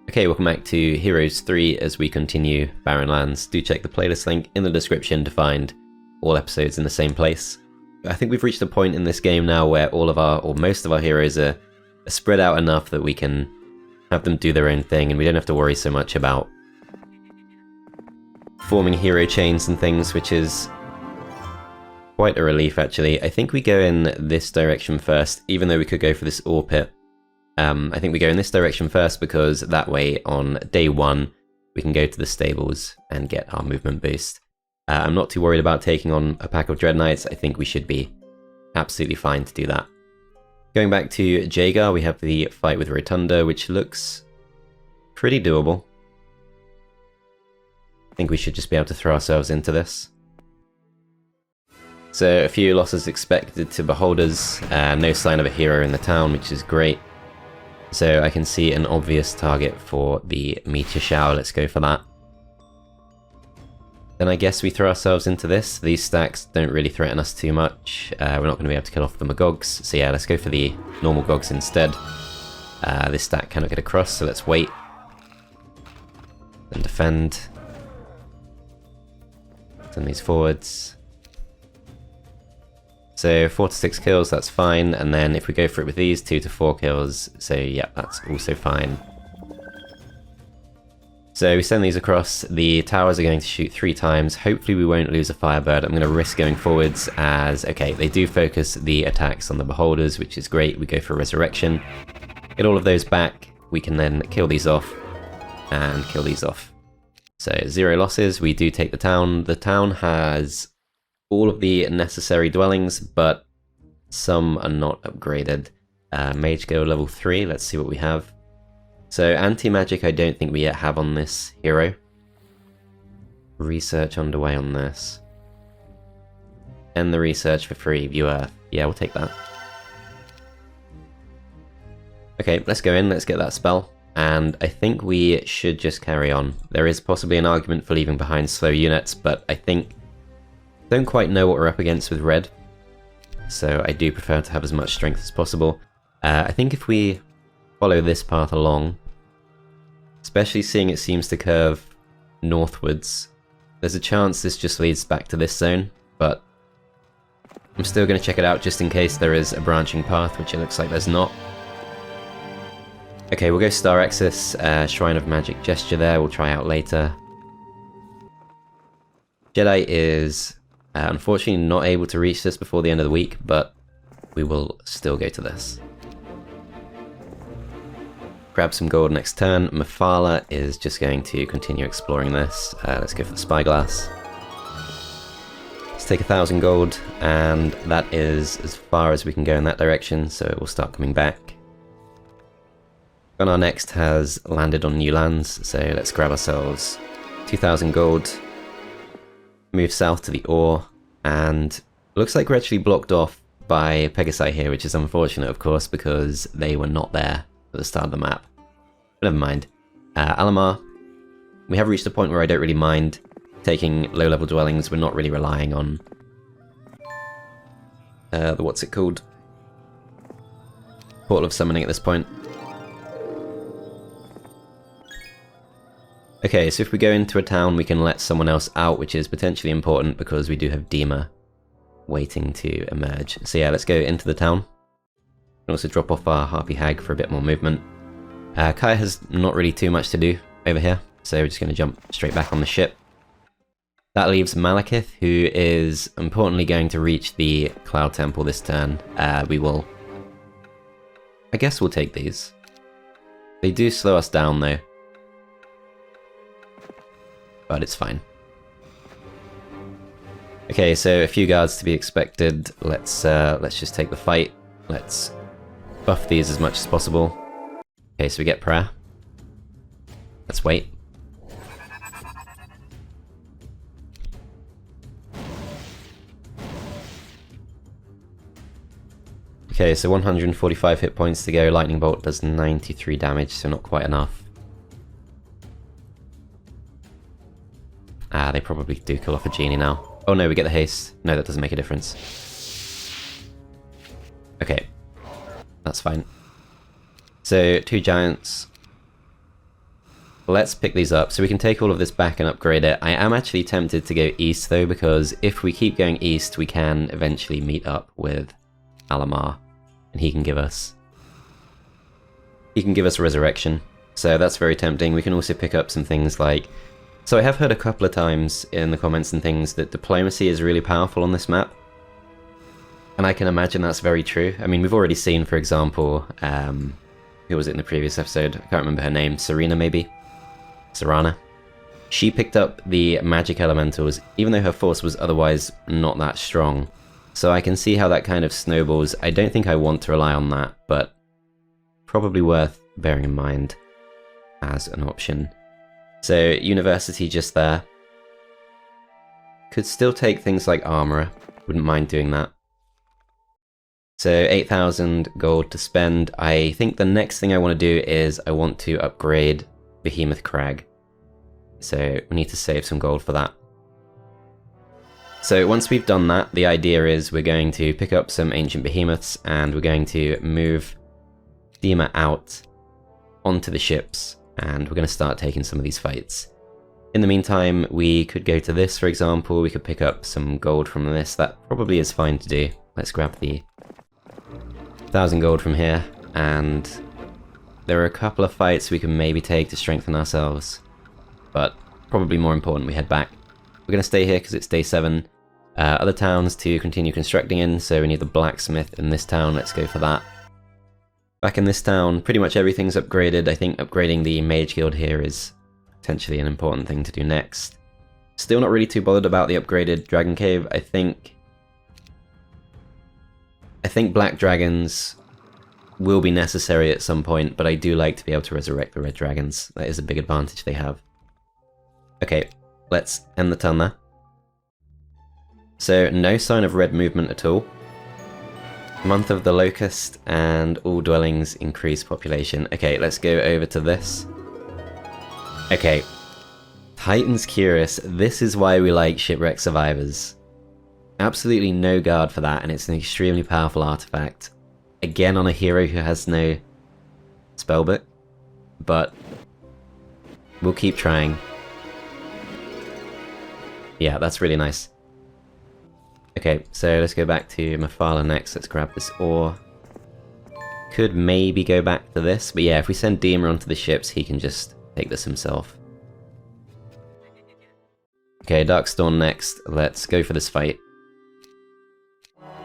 Okay, welcome back to Heroes 3 as we continue Barren Lands. Do check the playlist link in the description to find all episodes in the same place. I think we've reached a point in this game now where all of our, or most of our heroes are spread out enough that we can have them do their own thing and we don't have to worry so much about forming hero chains and things, which is quite a relief actually. I think we go in this direction first, even though we could go for this ore pit. I think we go in this direction first because that way on day one we can go to the stables and get our movement boost. I'm not too worried about taking on a pack of Dread Knights. I think we should be absolutely fine to do that. Going back to Jaegar, we have the fight with Rotunda, which looks pretty doable. I think we should just be able to throw ourselves into this. So a few losses expected to Beholders, no sign of a hero in the town, which is great. So I can see an obvious target for the meteor shower, let's go for that. Then I guess we throw ourselves into this. These stacks don't really threaten us too much. We're not going to be able to kill off the Magogs, so yeah, let's go for the normal Gogs instead. This stack cannot get across, so let's wait. Then defend. Send these forwards. So 4 to 6 kills, that's fine, and then if we go for it with these, 2 to 4 kills, so yeah, that's also fine. So we send these across, the towers are going to shoot 3 times, hopefully we won't lose a Firebird. I'm going to risk going forwards as, okay, they do focus the attacks on the Beholders, which is great. We go for Resurrection, get all of those back, we can then kill these off, and kill these off. So 0 losses, we do take the town. The town has all of the necessary dwellings, but some are not upgraded. Mage Guild level 3, let's see what we have. So anti-magic I don't think we yet have on this hero. Research underway on this. End the research for free, view Earth. Yeah, we'll take that. Okay, let's go in, let's get that spell. And I think we should just carry on. There is possibly an argument for leaving behind slow units, but I think don't quite know what we're up against with red, so I do prefer to have as much strength as possible. I think if we follow this path along, especially seeing it seems to curve northwards, there's a chance this just leads back to this zone, but I'm still going to check it out just in case there is a branching path, which it looks like there's not. Okay, we'll go Star Axis, Shrine of Magic Gesture there, we'll try out later. Jedi is unfortunately not able to reach this before the end of the week, but we will still go to this. Grab some gold next turn. Mephala is just going to continue exploring this. Let's go for the Spyglass. Let's take 1,000 gold, and that is as far as we can go in that direction, so we'll start coming back. Gunnar next has landed on new lands, so let's grab ourselves 2,000 gold. Move south to the ore, and looks like we're actually blocked off by Pegasi here, which is unfortunate of course because they were not there at the start of the map. But never mind. Alamar, we have reached a point where I don't really mind taking low level dwellings. We're not really relying on the what's it called? Portal of Summoning at this point. Okay, so if we go into a town, we can let someone else out, which is potentially important because we do have Dima waiting to emerge. So yeah, let's go into the town. We can also drop off our Harpy Hag for a bit more movement. Kai has not really too much to do over here, so we're just going to jump straight back on the ship. That leaves Malekith, who is importantly going to reach the Cloud Temple this turn. We will... I guess we'll take these. They do slow us down though, but it's fine. Okay, so a few guards to be expected. Let's just take the fight. Let's buff these as much as possible. Okay, so we get prayer. Let's wait. Okay, so 145 hit points to go. Lightning Bolt does 93 damage, so not quite enough. They probably do kill off a genie now. Oh no, we get the haste. No, that doesn't make a difference. Okay, that's fine. So 2 giants. let's pick these up. So we can take all of this back and upgrade it. I am actually tempted to go east though, because if we keep going east, we can eventually meet up with Alamar, and he can give us resurrection. So that's very tempting. We can also pick up some things like... So I have heard a couple of times in the comments and things that diplomacy is really powerful on this map. And I can imagine that's very true. I mean, we've already seen, for example, who was it in the previous episode? I can't remember her name. Serena, maybe? Serana. She picked up the magic elementals, even though her force was otherwise not that strong. So I can see how that kind of snowballs. I don't think I want to rely on that, but probably worth bearing in mind as an option. So, university just there. Could still take things like armorer. Wouldn't mind doing that. So 8,000 gold to spend. I think the next thing I want to do is I want to upgrade Behemoth Crag. So we need to save some gold for that. So once we've done that, the idea is we're going to pick up some ancient behemoths and we're going to move Dima out onto the ships, and we're going to start taking some of these fights. In the meantime, we could go to this, for example. We could pick up some gold from this. That probably is fine to do. Let's grab the 1,000 gold from here, and there are a couple of fights we can maybe take to strengthen ourselves, but probably more important we head back. We're going to stay here because it's day 7. Other towns to continue constructing in, so we need the blacksmith in this town. Let's go for that. Back in this town, pretty much everything's upgraded. I think upgrading the mage guild here is potentially an important thing to do next. Still not really too bothered about the upgraded dragon cave. I think black dragons will be necessary at some point, but I do like to be able to resurrect the red dragons. That is a big advantage they have. Okay, let's end the turn there. So, no sign of red movement at all. Month of the Locust, and all dwellings increase population. Okay, let's go over to this. Okay, Titan's Curious. This is why we like Shipwreck Survivors. Absolutely no guard for that, and it's an extremely powerful artifact. Again on a hero who has no spellbook, but we'll keep trying. Yeah, that's really nice. Okay, so let's go back to Mephala next. Let's grab this ore. Could maybe go back to this, but yeah, if we send Dima onto the ships, he can just take this himself. Okay, Darkstorm next. Let's go for this fight.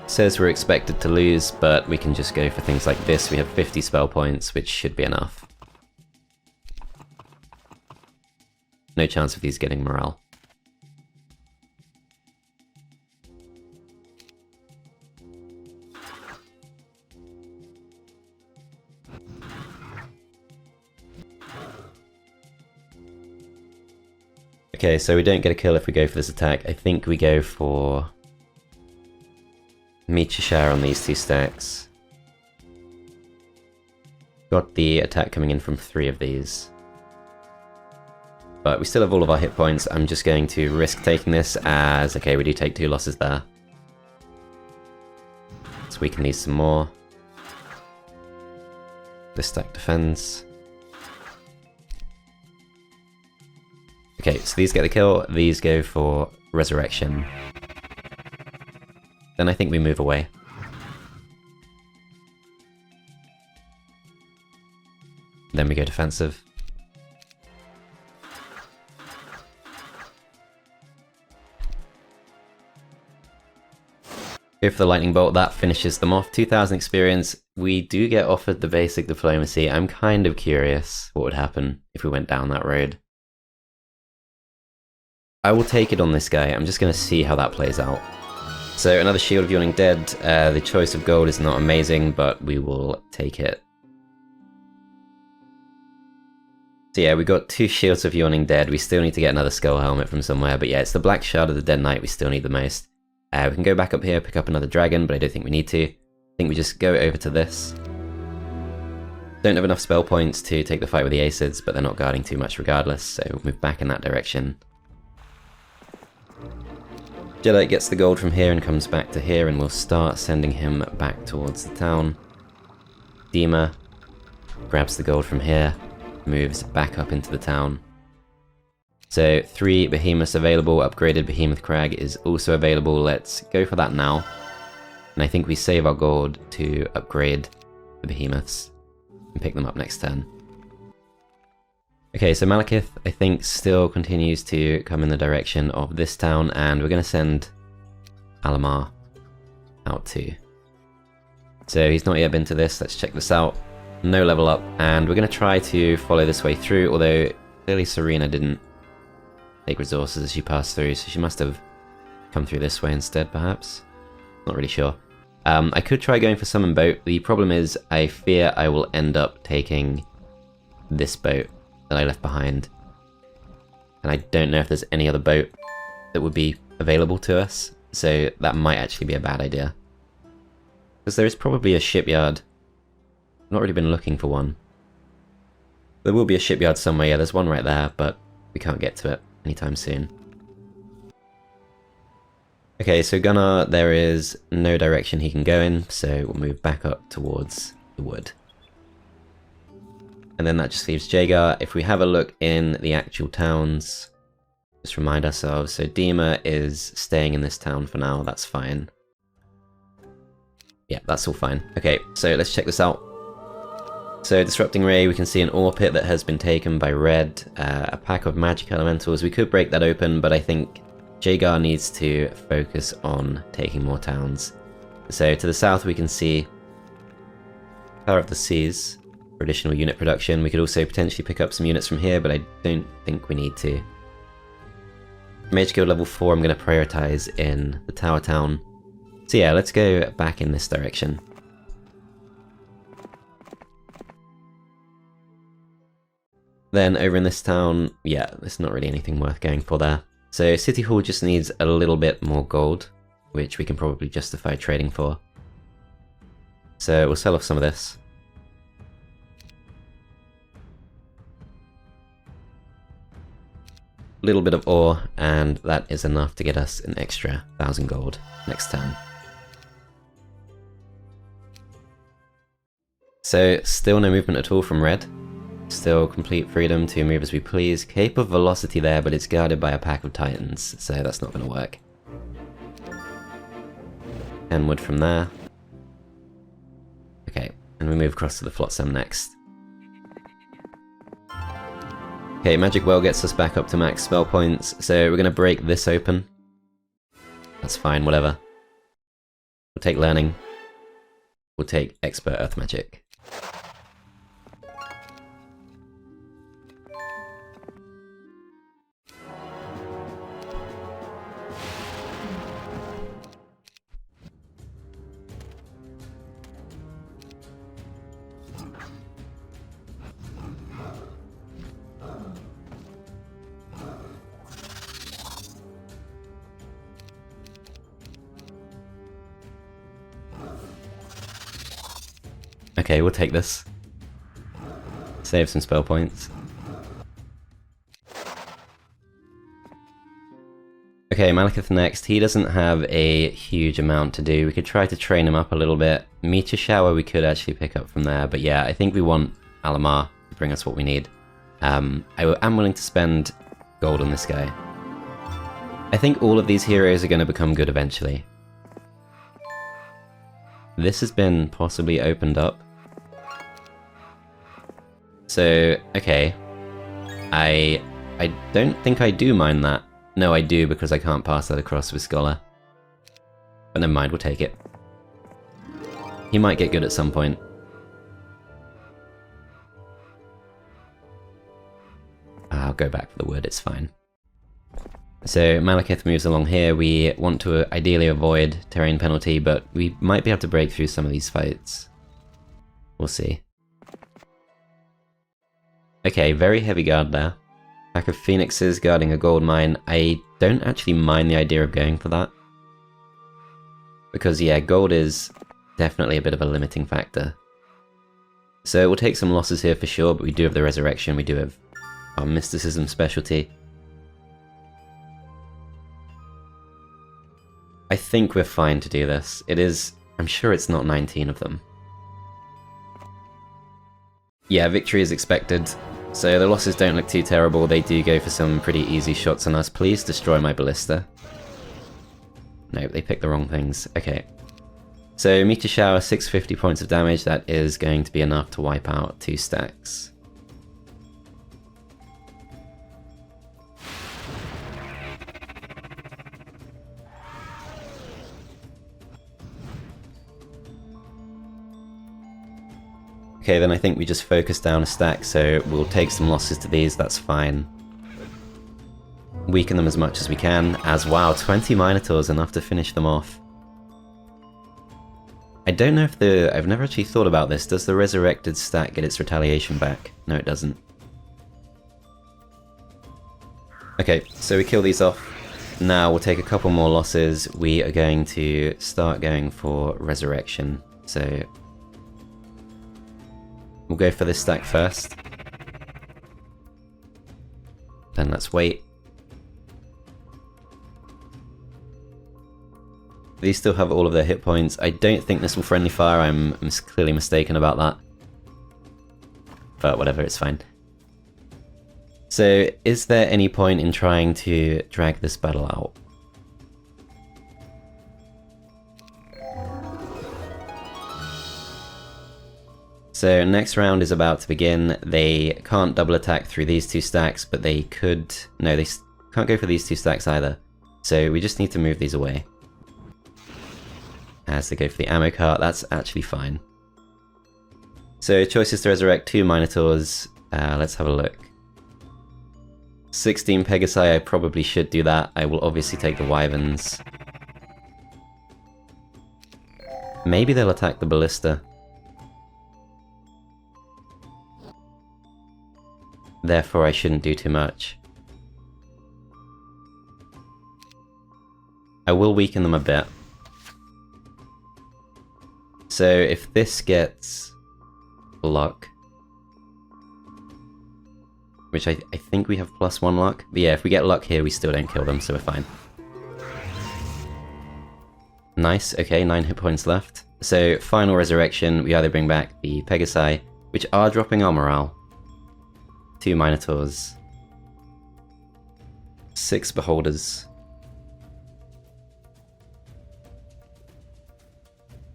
Says we're expected to lose, but we can just go for things like this. We have 50 spell points, which should be enough. No chance of these getting morale. Okay, so we don't get a kill if we go for this attack. I think we go for Michishar on these 2 stacks. Got the attack coming in from 3 of these. But we still have all of our hit points. I'm just going to risk taking this as... Okay, we do take 2 losses there. Let's weaken these some more. This stack defends. Okay, so these get the kill, these go for resurrection. Then I think we move away. Then we go defensive. Go for the lightning bolt, that finishes them off. 2,000 experience. We do get offered the basic diplomacy. I'm kind of curious what would happen if we went down that road. I will take it on this guy. I'm just going to see how that plays out. So another Shield of Yawning Dead. The choice of gold is not amazing, but we will take it. So yeah, we got 2 Shields of Yawning Dead. We still need to get another Skull Helmet from somewhere, but yeah, it's the Blackshard of the Dead Knight we still need the most. We can go back up here, pick up another dragon, but I don't think we need to. I think we just go over to this. Don't have enough spell points to take the fight with the Acids, but they're not guarding too much regardless, so we'll move back in that direction. Jaegar gets the gold from here and comes back to here, and we'll start sending him back towards the town. Dima grabs the gold from here, moves back up into the town. So 3 behemoths available, upgraded behemoth crag is also available. Let's go for that now. And I think we save our gold to upgrade the behemoths and pick them up next turn. Okay, so Malekith, I think, still continues to come in the direction of this town, and we're going to send Alamar out too. So he's not yet been to this. Let's check this out. No level up, and we're going to try to follow this way through, although clearly Serena didn't take resources as she passed through, so she must have come through this way instead, perhaps? Not really sure. I could try going for summon boat. The problem is I fear I will end up taking this boat that I left behind. And I don't know if there's any other boat that would be available to us, so that might actually be a bad idea. Because there is probably a shipyard. I've not really been looking for one. There will be a shipyard somewhere, yeah, there's one right there, but we can't get to it anytime soon. Okay, so Gunnar, there is no direction he can go in, so we'll move back up towards the wood. And then that just leaves Jaegar. If we have a look in the actual towns, just remind ourselves, so Dima is staying in this town for now, that's fine. Yeah, that's all fine. Okay, so let's check this out. So Disrupting Ray, we can see an ore pit that has been taken by Red, a pack of magic elementals. We could break that open, but I think Jaegar needs to focus on taking more towns. So to the south we can see Power of the Seas for additional unit production. We could also potentially pick up some units from here, but I don't think we need to. Mage Guild level 4 I'm going to prioritize in the Tower Town. So yeah, let's go back in this direction. Then over in this town, yeah, there's not really anything worth going for there. So City Hall just needs a little bit more gold, which we can probably justify trading for. So we'll sell off some of this. A little bit of ore, and that is enough to get us an extra 1,000 gold next turn. So still no movement at all from Red. Still complete freedom to move as we please. Cape of Velocity there, but it's guarded by a pack of Titans, so that's not going to work. 10 wood from there. Okay, and we move across to the Flotsam next. Okay, Magic Well gets us back up to max spell points, so we're going to break this open. That's fine, whatever. We'll take Learning. We'll take Expert Earth Magic. Okay, we'll take this. Save some spell points. Okay, Malekith next. He doesn't have a huge amount to do. We could try to train him up a little bit. Meteor Shower we could actually pick up from there, but yeah, I think we want Alamar to bring us what we need. I am willing to spend gold on this guy. I think all of these heroes are going to become good eventually. This has been possibly opened up. So, okay. I don't think I do mind that. No, I do, because I can't pass that across with Scholar. But never mind, we'll take it. He might get good at some point. I'll go back for the wood, it's fine. So Malekith moves along here. We want to ideally avoid terrain penalty, but we might be able to break through some of these fights. We'll see. Okay, very heavy guard there. Pack of Phoenixes guarding a gold mine. I don't actually mind the idea of going for that. Because yeah, gold is definitely a bit of a limiting factor. So we'll take some losses here for sure, but we do have the Resurrection, we do have our Mysticism specialty. I think we're fine to do this. It is, I'm sure it's not 19 of them. Yeah, victory is expected. So the losses don't look too terrible, they do go for some pretty easy shots on us. Please destroy my ballista. Nope, they picked the wrong things. Okay. So Meteor Shower, 650 points of damage, that is going to be enough to wipe out 2 stacks. Okay, then I think we just focus down a stack, so we'll take some losses to these, that's fine. Weaken them as much as we can, as wow, 20 Minotaurs, enough to finish them off. I don't know if I've never actually thought about this, does the resurrected stack get its retaliation back? No, it doesn't. Okay, so we kill these off. Now we'll take a couple more losses, we are going to start going for resurrection, so we'll go for this stack first. Then let's wait. These still have all of their hit points. I don't think this will friendly fire, I'm clearly mistaken about that. But whatever, it's fine. So, is there any point in trying to drag this battle out? So next round is about to begin. They can't double attack through these 2 stacks, but they could... No, they can't go for these 2 stacks either. So we just need to move these away. As they go for the ammo cart, that's actually fine. So choice is to resurrect 2 Minotaurs. Let's have a look. 16 Pegasi, I probably should do that. I will obviously take the Wyverns. Maybe they'll attack the Ballista. Therefore I shouldn't do too much. I will weaken them a bit. So if this gets luck, which I think we have +1 luck, but yeah, if we get luck here we still don't kill them, so we're fine. Nice, okay, 9 hit points left. So final resurrection, we either bring back the Pegasi, which are dropping our morale, 2 Minotaurs, 6 Beholders.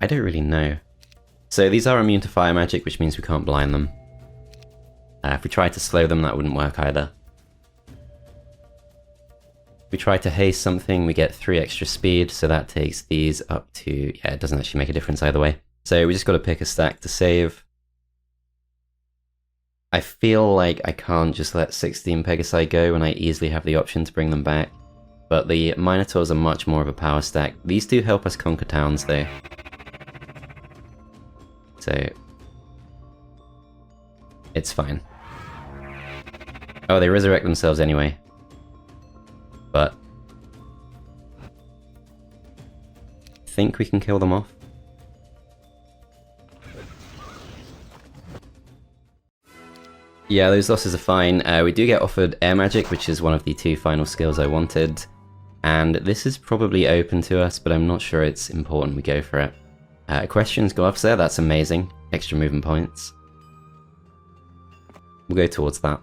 I don't really know. So these are immune to fire magic, which means we can't blind them. If we tried to slow them, that wouldn't work either. If we try to haste something, we get 3 extra speed, so that takes these up to... yeah, it doesn't actually make a difference either way. So we just got to pick a stack to save. I feel like I can't just let 16 Pegasi go when I easily have the option to bring them back. But the Minotaurs are much more of a power stack. These do help us conquer towns though. So it's fine. Oh, they resurrect themselves anyway. But I think we can kill them off. Yeah, those losses are fine. We do get offered air magic, which is one of the 2 final skills I wanted. And this is probably open to us, but I'm not sure it's important we go for it. Equestrian's gloves there, that's amazing. Extra movement points. We'll go towards that.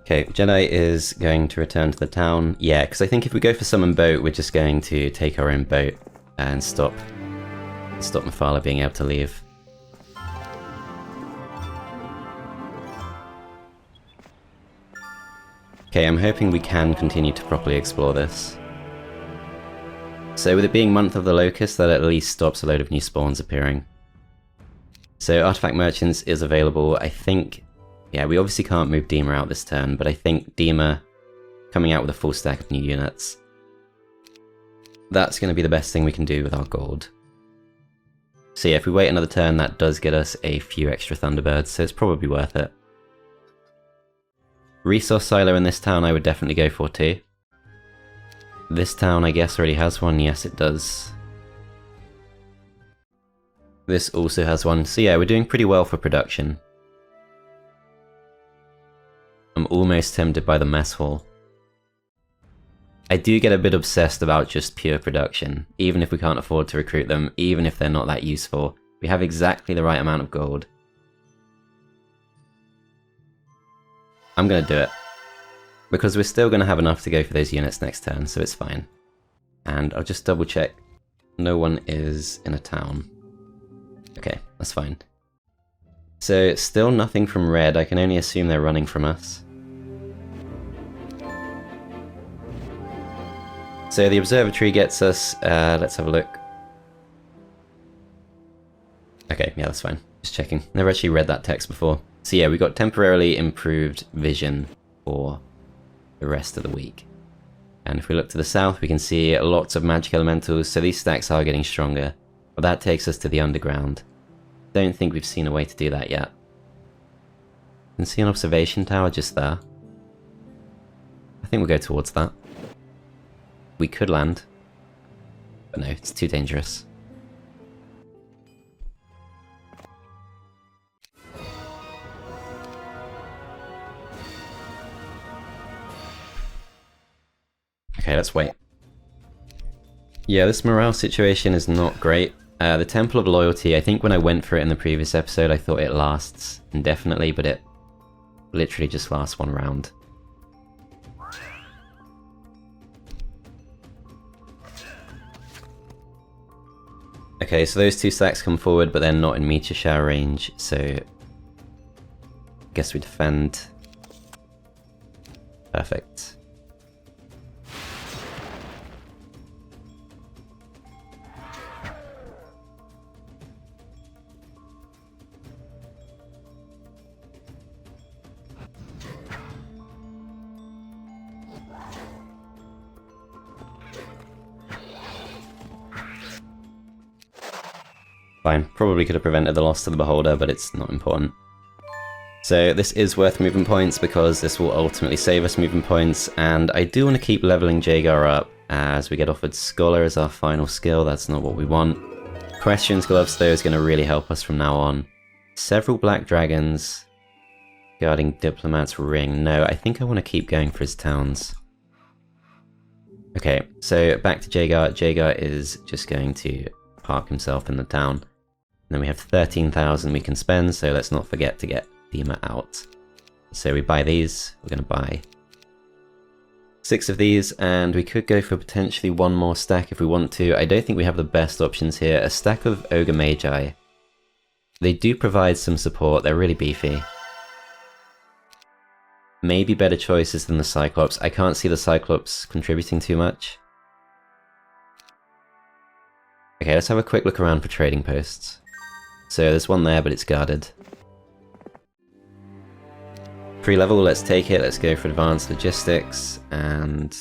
Okay, Jedi is going to return to the town. Yeah, because I think if we go for summon boat, we're just going to take our own boat and stop Myfala being able to leave. Okay, I'm hoping we can continue to properly explore this. So with it being Month of the Locust, that at least stops a load of new spawns appearing. So Artifact Merchants is available, I think... yeah, we obviously can't move Dima out this turn, but I think Dima coming out with a full stack of new units. That's going to be the best thing we can do with our gold. So yeah, if we wait another turn, that does get us a few extra Thunderbirds, so it's probably worth it. Resource silo in this town I would definitely go for too. This town I guess already has one, yes it does. This also has one, so yeah, we're doing pretty well for production. I'm almost tempted by the mess hall. I do get a bit obsessed about just pure production, even if we can't afford to recruit them, even if they're not that useful. We have exactly the right amount of gold. I'm gonna do it. Because we're still gonna have enough to go for those units next turn, so it's fine. And I'll just double check. No one is in a town. Okay, that's fine. So, still nothing from red. I can only assume they're running from us. So the observatory gets us, let's have a look. Okay, yeah, that's fine. Just checking. Never actually read that text before. So yeah, we got temporarily improved vision for the rest of the week. And if we look to the south, we can see lots of magic elementals, so these stacks are getting stronger. But that takes us to the underground. Don't think we've seen a way to do that yet. You can see an observation tower just there. I think we'll go towards that. We could land. But no, it's too dangerous. Okay, let's wait. Yeah, this morale situation is not great. The Temple of Loyalty, I think when I went for it in the previous episode, I thought it lasts indefinitely, but it literally just lasts one round. Okay, so those two stacks come forward, but they're not in meteor shower range, so I guess we defend. Perfect. Fine, probably could have prevented the loss to the Beholder, but it's not important. So this is worth movement points because this will ultimately save us movement points, and I do want to keep leveling Jaegar up as we get offered Scholar as our final skill. That's not what we want. Questions Gloves though is going to really help us from now on. Several Black Dragons guarding Diplomat's Ring. No, I think I want to keep going for his towns. Okay, so back to Jaegar. Jaegar is just going to park himself in the town. And then we have 13,000 we can spend, so let's not forget to get Thema out. So we buy these, we're going to buy 6 of these, and we could go for potentially one more stack if we want to. I don't think we have the best options here. A stack of Ogre Magi. They do provide some support, they're really beefy. Maybe better choices than the Cyclops. I can't see the Cyclops contributing too much. Okay, let's have a quick look around for trading posts. So there's one there, but it's guarded. Free level, let's take it. Let's go for advanced logistics, and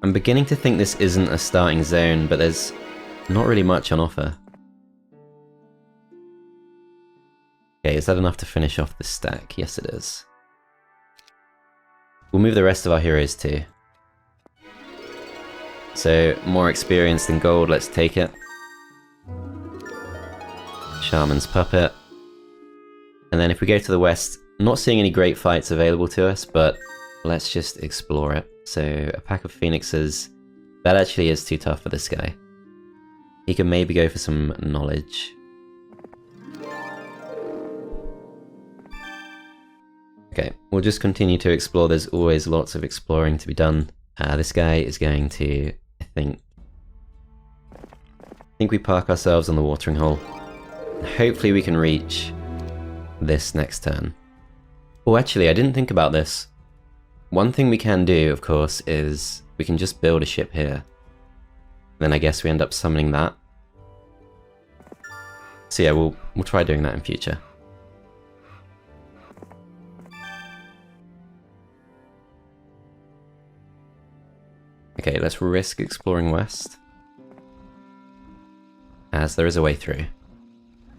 I'm beginning to think this isn't a starting zone, but there's not really much on offer. Okay, is that enough to finish off this stack? Yes, it is. We'll move the rest of our heroes too. So, more experience than gold, let's take it. Shaman's Puppet. And then if we go to the west, not seeing any great fights available to us, but let's just explore it. So, a pack of Phoenixes. That actually is too tough for this guy. He can maybe go for some knowledge. Okay, we'll just continue to explore. There's always lots of exploring to be done. This guy is going to, I think we park ourselves on the watering hole. Hopefully we can reach this next turn. Oh, actually, I didn't think about this. One thing we can do, of course, is we can just build a ship here. Then I guess we end up summoning that. So yeah, we'll try doing that in future. Okay, let's risk exploring west, as there is a way through.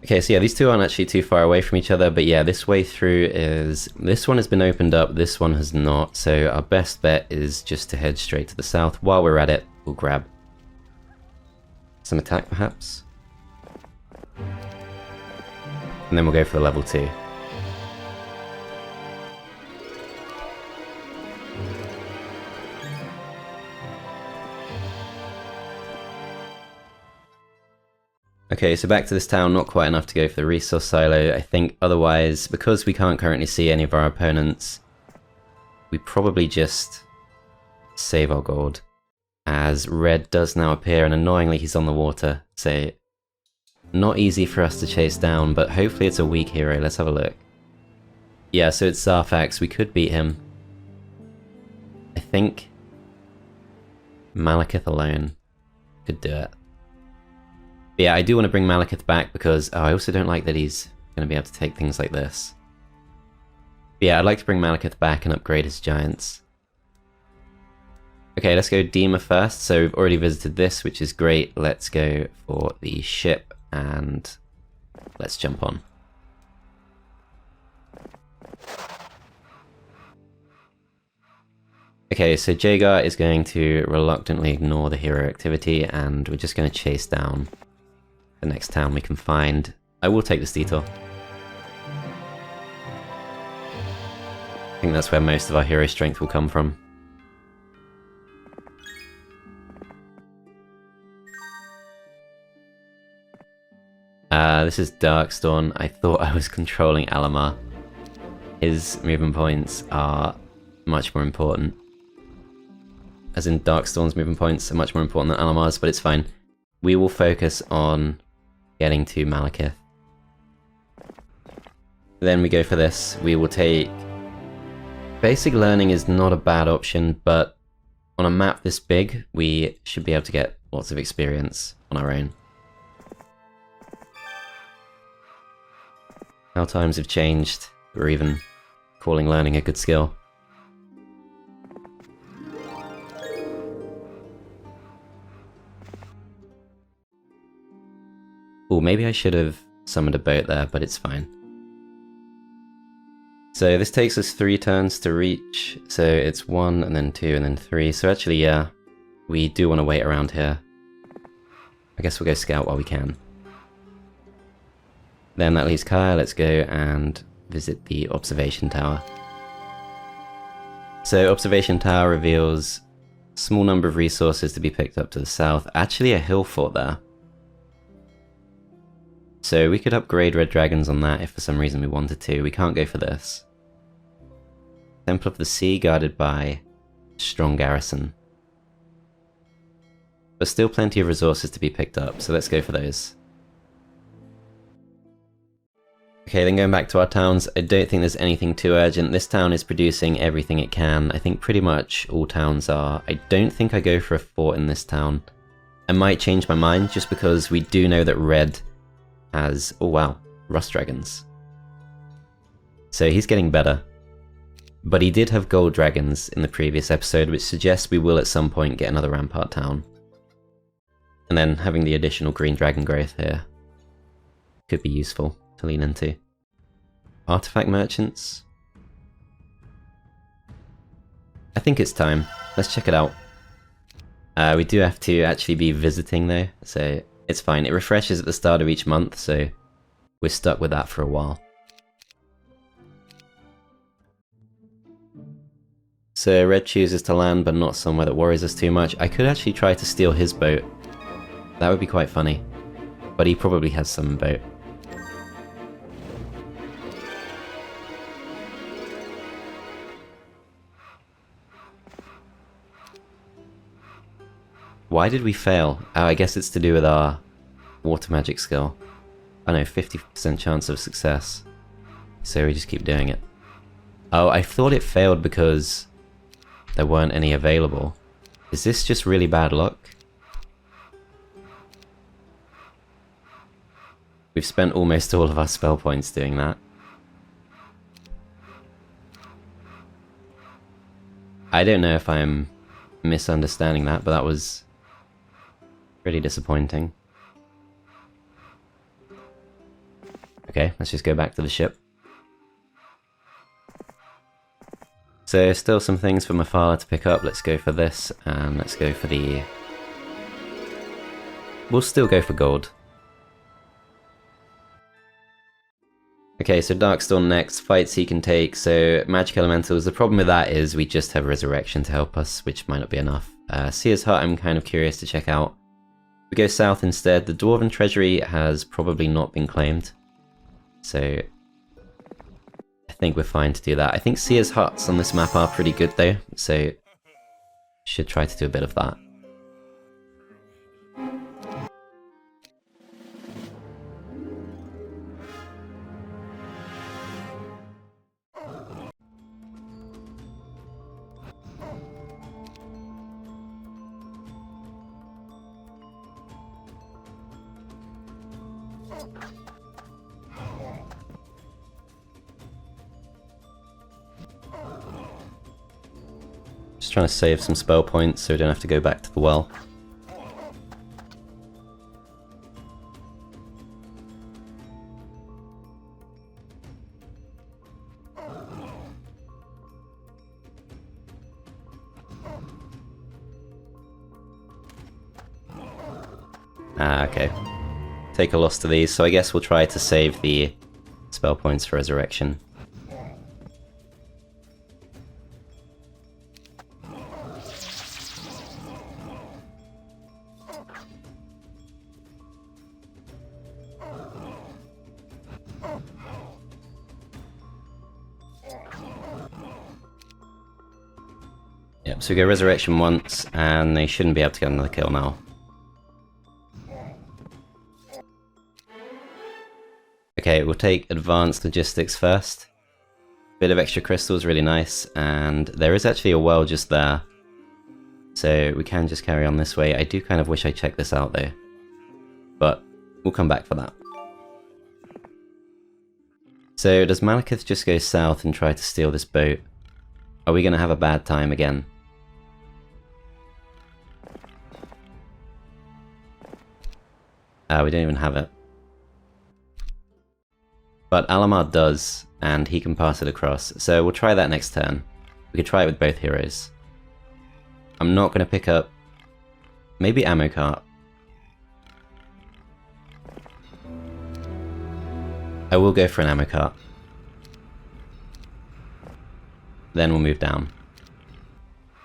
Okay, so yeah, these two aren't actually too far away from each other, but yeah, this way through is... This one has been opened up, this one has not, so our best bet is just to head straight to the south. While we're at it, we'll grab some attack, perhaps. And then we'll go for the level 2. Okay, so back to this town, not quite enough to go for the resource silo. I think otherwise, because we can't currently see any of our opponents, we probably just save our gold, as red does now appear, and annoyingly he's on the water, so not easy for us to chase down, but hopefully it's a weak hero. Let's have a look. Yeah, so it's Zarfax. We could beat him. I think Malekith alone could do it. But yeah, I do want to bring Malekith back because I also don't like that he's going to be able to take things like this. But yeah, I'd like to bring Malekith back and upgrade his giants. Okay, let's go Dima first. So we've already visited this, which is great. Let's go for the ship and let's jump on. Okay, so Jaegar is going to reluctantly ignore the hero activity, and we're just going to chase down the next town we can find. I will take this detour. I think that's where most of our hero strength will come from. This is Darkstorm. I thought I was controlling Alamar. His movement points are much more important. As in, Darkstorm's movement points are much more important than Alamar's, but it's fine. We will focus on getting to Malekith. Then we go for this. We will take... Basic learning is not a bad option, but on a map this big, we should be able to get lots of experience on our own. How times have changed. We're even calling learning a good skill. Oh, maybe I should have summoned a boat there, but it's fine. So this takes us 3 turns to reach, so it's 1 and then 2 and then 3. So actually, yeah, we do want to wait around here. I guess we'll go scout while we can. Then that leaves Kaya. Let's go and visit the observation tower. So observation tower reveals a small number of resources to be picked up to the south. Actually a hill fort there. So we could upgrade red dragons on that if for some reason we wanted to. We can't go for this. Temple of the Sea guarded by strong garrison. But still plenty of resources to be picked up, so let's go for those. Okay, then going back to our towns, I don't think there's anything too urgent. This town is producing everything it can. I think pretty much all towns are. I don't think I go for a fort in this town. I might change my mind just because we do know that red has, oh wow, rust dragons. So he's getting better. But he did have gold dragons in the previous episode, which suggests we will at some point get another rampart town. And then having the additional green dragon growth here could be useful to lean into. Artifact merchants. I think it's time. Let's check it out. We do have to actually be visiting though, so it's fine. It refreshes at the start of each month, so we're stuck with that for a while. So red chooses to land, but not somewhere that worries us too much. I could actually try to steal his boat. That would be quite funny. But he probably has some boat. Why did we fail? Oh, I guess it's to do with our water magic skill. I know, 50% chance of success. So we just keep doing it. Oh, I thought it failed because there weren't any available. Is this just really bad luck? We've spent almost all of our spell points doing that. I don't know if I'm misunderstanding that, but that was pretty disappointing. Okay, let's just go back to the ship. So still some things for Mafala to pick up. Let's go for this, and let's go for the... We'll still go for gold. Okay, so Darkstorm next, fights he can take. So Magic Elementals, the problem with that is we just have Resurrection to help us, which might not be enough. Seer's Hut I'm kind of curious to check out. We go south instead. The Dwarven Treasury has probably not been claimed, so I think we're fine to do that. I think Seer's Huts on this map are pretty good though, so should try to do a bit of that. Just trying to save some spell points so we don't have to go back to the well. Okay. Take a loss to these, so I guess we'll try to save the spell points for Resurrection. Yep, so we go Resurrection once, and they shouldn't be able to get another kill now. Okay, we'll take Advanced Logistics first. Bit of extra crystals, really nice, and there is actually a well just there. So we can just carry on this way. I do kind of wish I checked this out though. But we'll come back for that. So does Malekith just go south and try to steal this boat? Are we going to have a bad time again? We don't even have it. But Alamar does, and he can pass it across, so we'll try that next turn. We could try it with both heroes. I'm not going to pick up... maybe Ammo Cart. I will go for an Ammo Cart. Then we'll move down.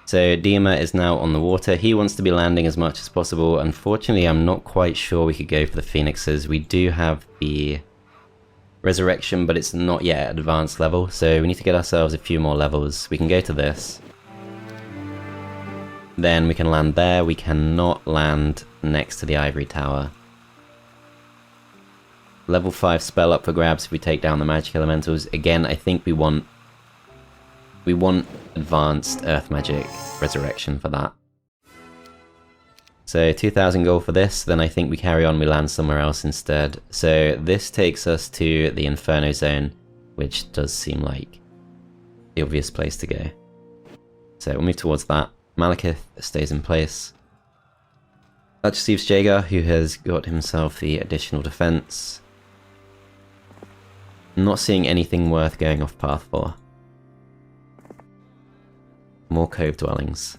So Dima is now on the water. He wants to be landing as much as possible. Unfortunately, I'm not quite sure we could go for the Phoenixes. We do have the Resurrection, but it's not yet at advanced level, so we need to get ourselves a few more levels. We can go to this. Then we can land there. We cannot land next to the Ivory Tower. Level 5 spell up for grabs if we take down the magic elementals. Again, I think we want advanced Earth Magic Resurrection for that. So 2,000 gold for this, then I think we carry on, we land somewhere else instead. So this takes us to the Inferno Zone, which does seem like the obvious place to go. So we'll move towards that. Malekith stays in place. That just leaves Jaegar, who has got himself the additional defense. Not seeing anything worth going off path for. More cove dwellings.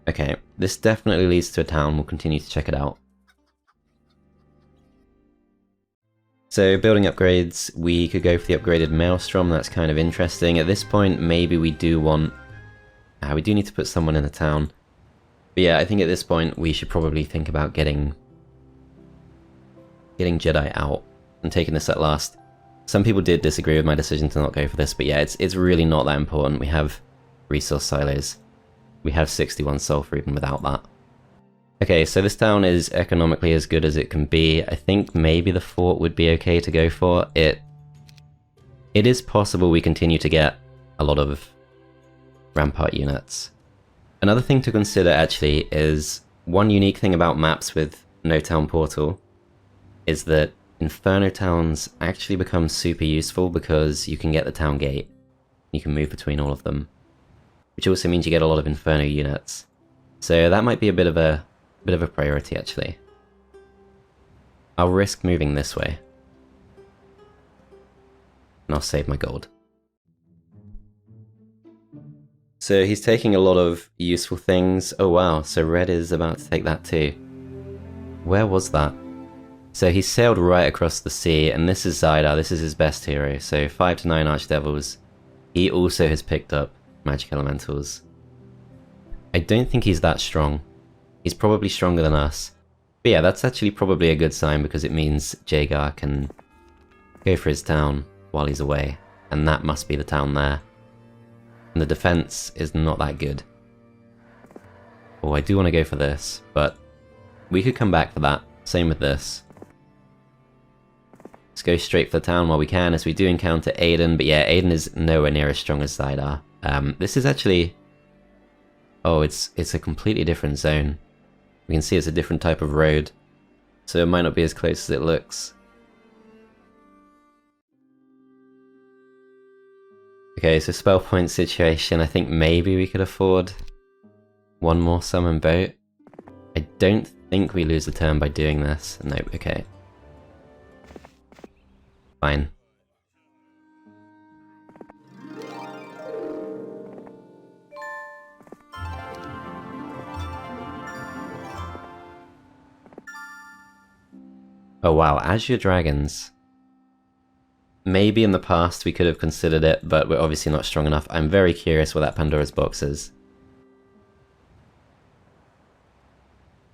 Okay, this definitely leads to a town. We'll continue to check it out. So building upgrades, we could go for the upgraded Maelstrom. That's kind of interesting. At this point, maybe we do want... we do need to put someone in the town. But yeah, I think at this point we should probably think about getting Jedi out and taking this at last. Some people did disagree with my decision to not go for this, but yeah, it's really not that important. We have resource silos. We have 61 sulfur even without that. Okay, so this town is economically as good as it can be. I think maybe the fort would be okay to go for. It is possible we continue to get a lot of rampart units. Another thing to consider actually is one unique thing about maps with no town portal is that Inferno towns actually become super useful because you can get the town gate. You can move between all of them, which also means you get a lot of Inferno units. So that might be a bit of a priority actually. I'll risk moving this way. And I'll save my gold. So he's taking a lot of useful things. Oh wow, so red is about to take that too. Where was that? So he sailed right across the sea, and this is Xidar, this is his best hero. So 5 to 9 Archdevils. He also has picked up magic elementals. I don't think he's that strong. He's probably stronger than us. But yeah, that's actually probably a good sign because it means Jaegar can go for his town while he's away. And that must be the town there. And the defense is not that good. Oh, I do want to go for this, but we could come back for that. Same with this. Let's go straight for the town while we can, as we do encounter Aiden. But yeah, Aiden is nowhere near as strong as Zidar. This is actually... Oh, it's a completely different zone. We can see it's a different type of road, so it might not be as close as it looks. Okay, so spell point situation, I think maybe we could afford one more summon boat. I don't think we lose the turn by doing this. Nope, okay. Fine. Oh wow, Azure Dragons. Maybe in the past we could have considered it, but we're obviously not strong enough. I'm very curious what that Pandora's box is.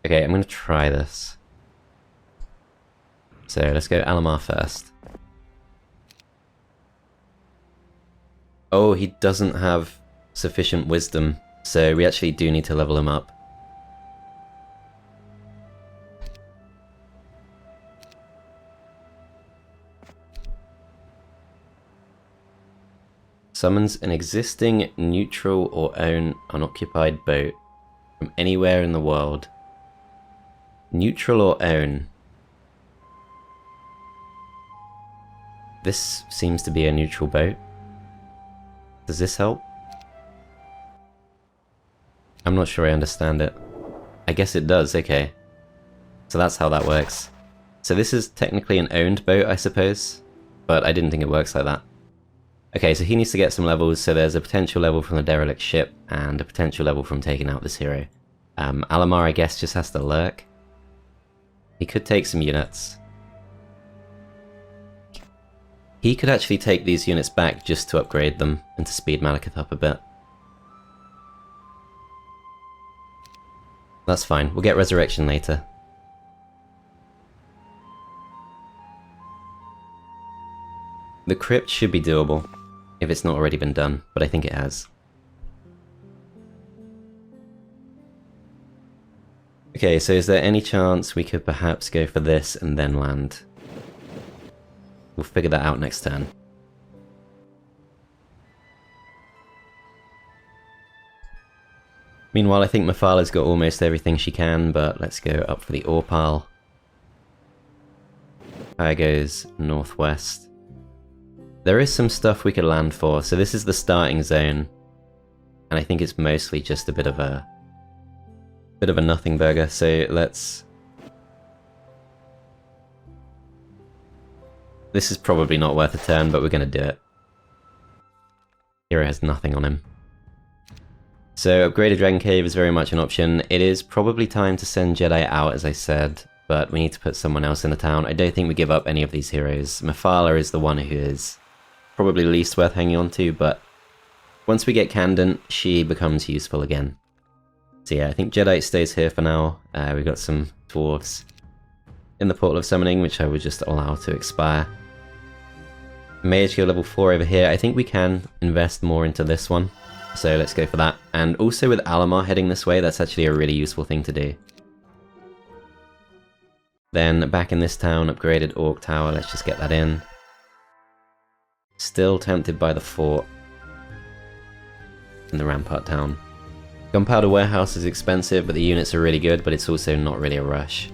Okay, I'm going to try this. So let's go Alamar first. Oh, he doesn't have sufficient wisdom, so we actually do need to level him up. Summons an existing neutral or own unoccupied boat from anywhere in the world. Neutral or own. This seems to be a neutral boat. Does this help? I'm not sure I understand it. I guess it does, okay. So that's how that works. So this is technically an owned boat, I suppose, but I didn't think it works like that. Okay, so he needs to get some levels, so there's a potential level from the derelict ship, and a potential level from taking out this hero. Alamar, I guess, just has to lurk. He could take some units. He could actually take these units back just to upgrade them, and to speed Malekith up a bit. That's fine, we'll get Resurrection later. The crypt should be doable, if it's not already been done, but I think it has. Okay, so is there any chance we could perhaps go for this and then land? We'll figure that out next turn. Meanwhile, I think Mephala got almost everything she can, but let's go up for the ore pile. Fire goes northwest. There is some stuff we could land for, so this is the starting zone, and I think it's mostly just a bit of a nothing burger. So let's. This is probably not worth a turn, but we're gonna do it. Hero has nothing on him. So upgraded Dragon Cave is very much an option. It is probably time to send Jedi out, as I said, but we need to put someone else in the town. I don't think we give up any of these heroes. Mephala is the one who is probably least worth hanging on to, but once we get Candent, she becomes useful again. So yeah, I think Jedi stays here for now. We've got some dwarves in the Portal of Summoning, which I would just allow to expire. Mage go level 4 over here. I think we can invest more into this one, so let's go for that. And also with Alamar heading this way, that's actually a really useful thing to do. Then back in this town, upgraded Orc Tower, let's just get that in. Still tempted by the fort in the Rampart Town. Gunpowder Warehouse is expensive, but the units are really good, but it's also not really a rush.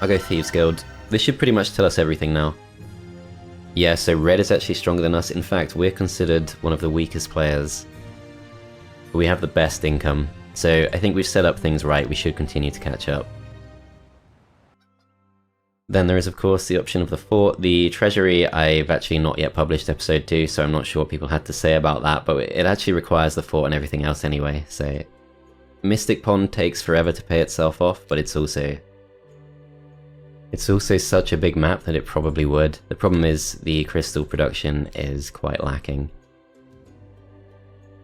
I'll go Thieves Guild. This should pretty much tell us everything now. Yeah, so red is actually stronger than us. In fact, we're considered one of the weakest players. But we have the best income, so I think we've set up things right. We should continue to catch up. Then there is, of course, the option of the fort. The treasury, I've actually not yet published episode 2, so I'm not sure what people had to say about that, but it actually requires the fort and everything else anyway, so... Mystic Pond takes forever to pay itself off, but it's also such a big map that it probably would. The problem is the crystal production is quite lacking.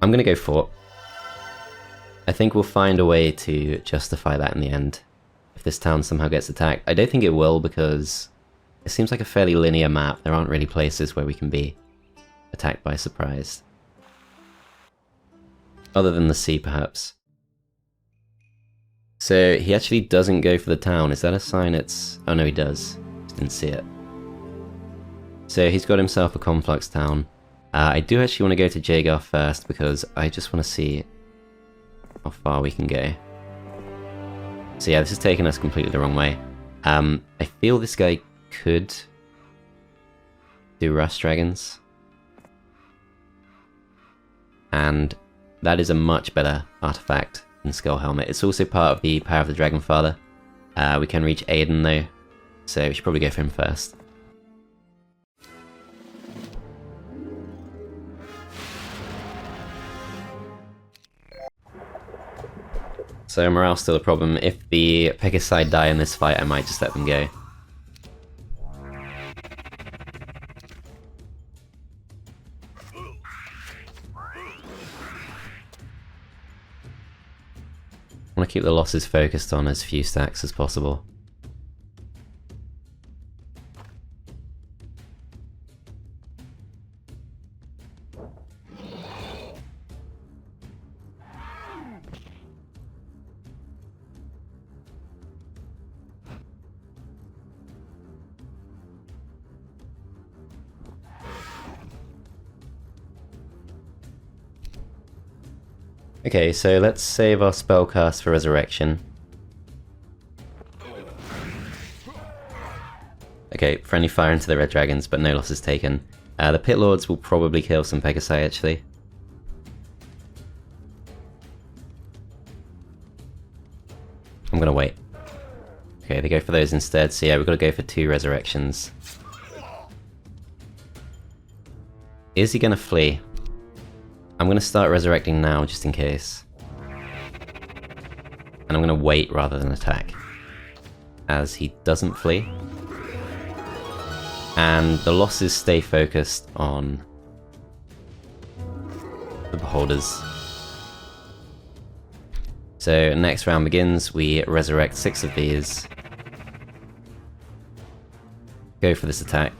I'm gonna go fort. I think we'll find a way to justify that in the end. If this town somehow gets attacked. I don't think it will, because it seems like a fairly linear map. There aren't really places where we can be attacked by surprise. Other than the sea, perhaps. So he actually doesn't go for the town. Is that a sign it's... Oh no, he does. Just didn't see it. So he's got himself a complex town. I do actually want to go to Jaegar first, because I just want to see how far we can go. So yeah, this is taking us completely the wrong way. I feel this guy could do Rust Dragons. And that is a much better artifact than Skull Helmet. It's also part of the Power of the Dragonfather. We can reach Aiden though, so we should probably go for him first. So morale's still a problem. If the Pegasi die in this fight, I might just let them go. I want to keep the losses focused on as few stacks as possible. Okay, so let's save our spellcast for Resurrection. Okay, friendly fire into the red dragons, but no losses taken. The Pit Lords will probably kill some Pegasi, actually. I'm gonna wait. Okay, they go for those instead, so yeah, we've got to go for 2 Resurrections. Is he gonna flee? I'm going to start resurrecting now, just in case. And I'm going to wait rather than attack, as he doesn't flee. And the losses stay focused on the Beholders. So next round begins, we resurrect 6 of these. Go for this attack.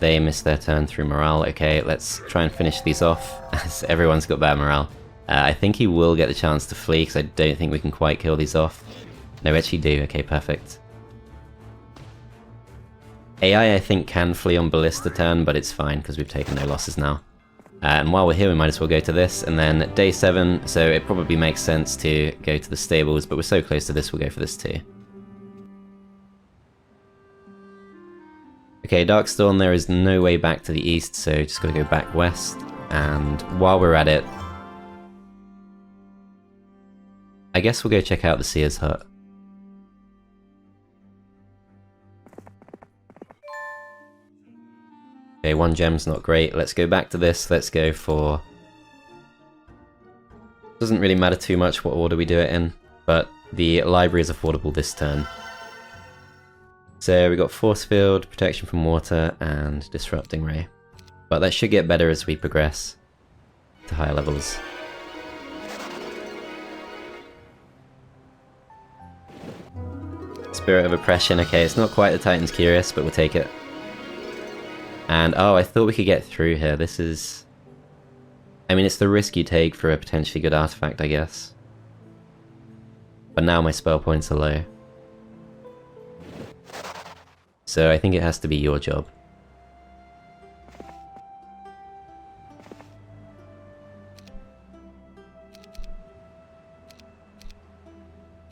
They missed their turn through morale. Okay, let's try and finish these off, as everyone's got bad morale. I think he will get the chance to flee, because I don't think we can quite kill these off. No, we actually do. Okay, perfect. AI, I think, can flee on Ballista turn, but it's fine, because we've taken no losses now. And while we're here, we might as well go to this, and then day 7, so it probably makes sense to go to the stables, but we're so close to this, we'll go for this too. Okay, Darkstorm, there is no way back to the east, so just gotta go back west. And while we're at it, I guess we'll go check out the Seer's Hut. Okay, 1 gem's not great. Let's go back to this. Let's go for... Doesn't really matter too much what order we do it in, but the library is affordable this turn. So we got Force Field, Protection from Water, and Disrupting Ray. But that should get better as we progress to higher levels. Spirit of Oppression, okay, it's not quite the Titan's Curious, but we'll take it. And, oh, I thought we could get through here. This is... I mean, it's the risk you take for a potentially good artifact, I guess. But now my spell points are low. So I think it has to be your job.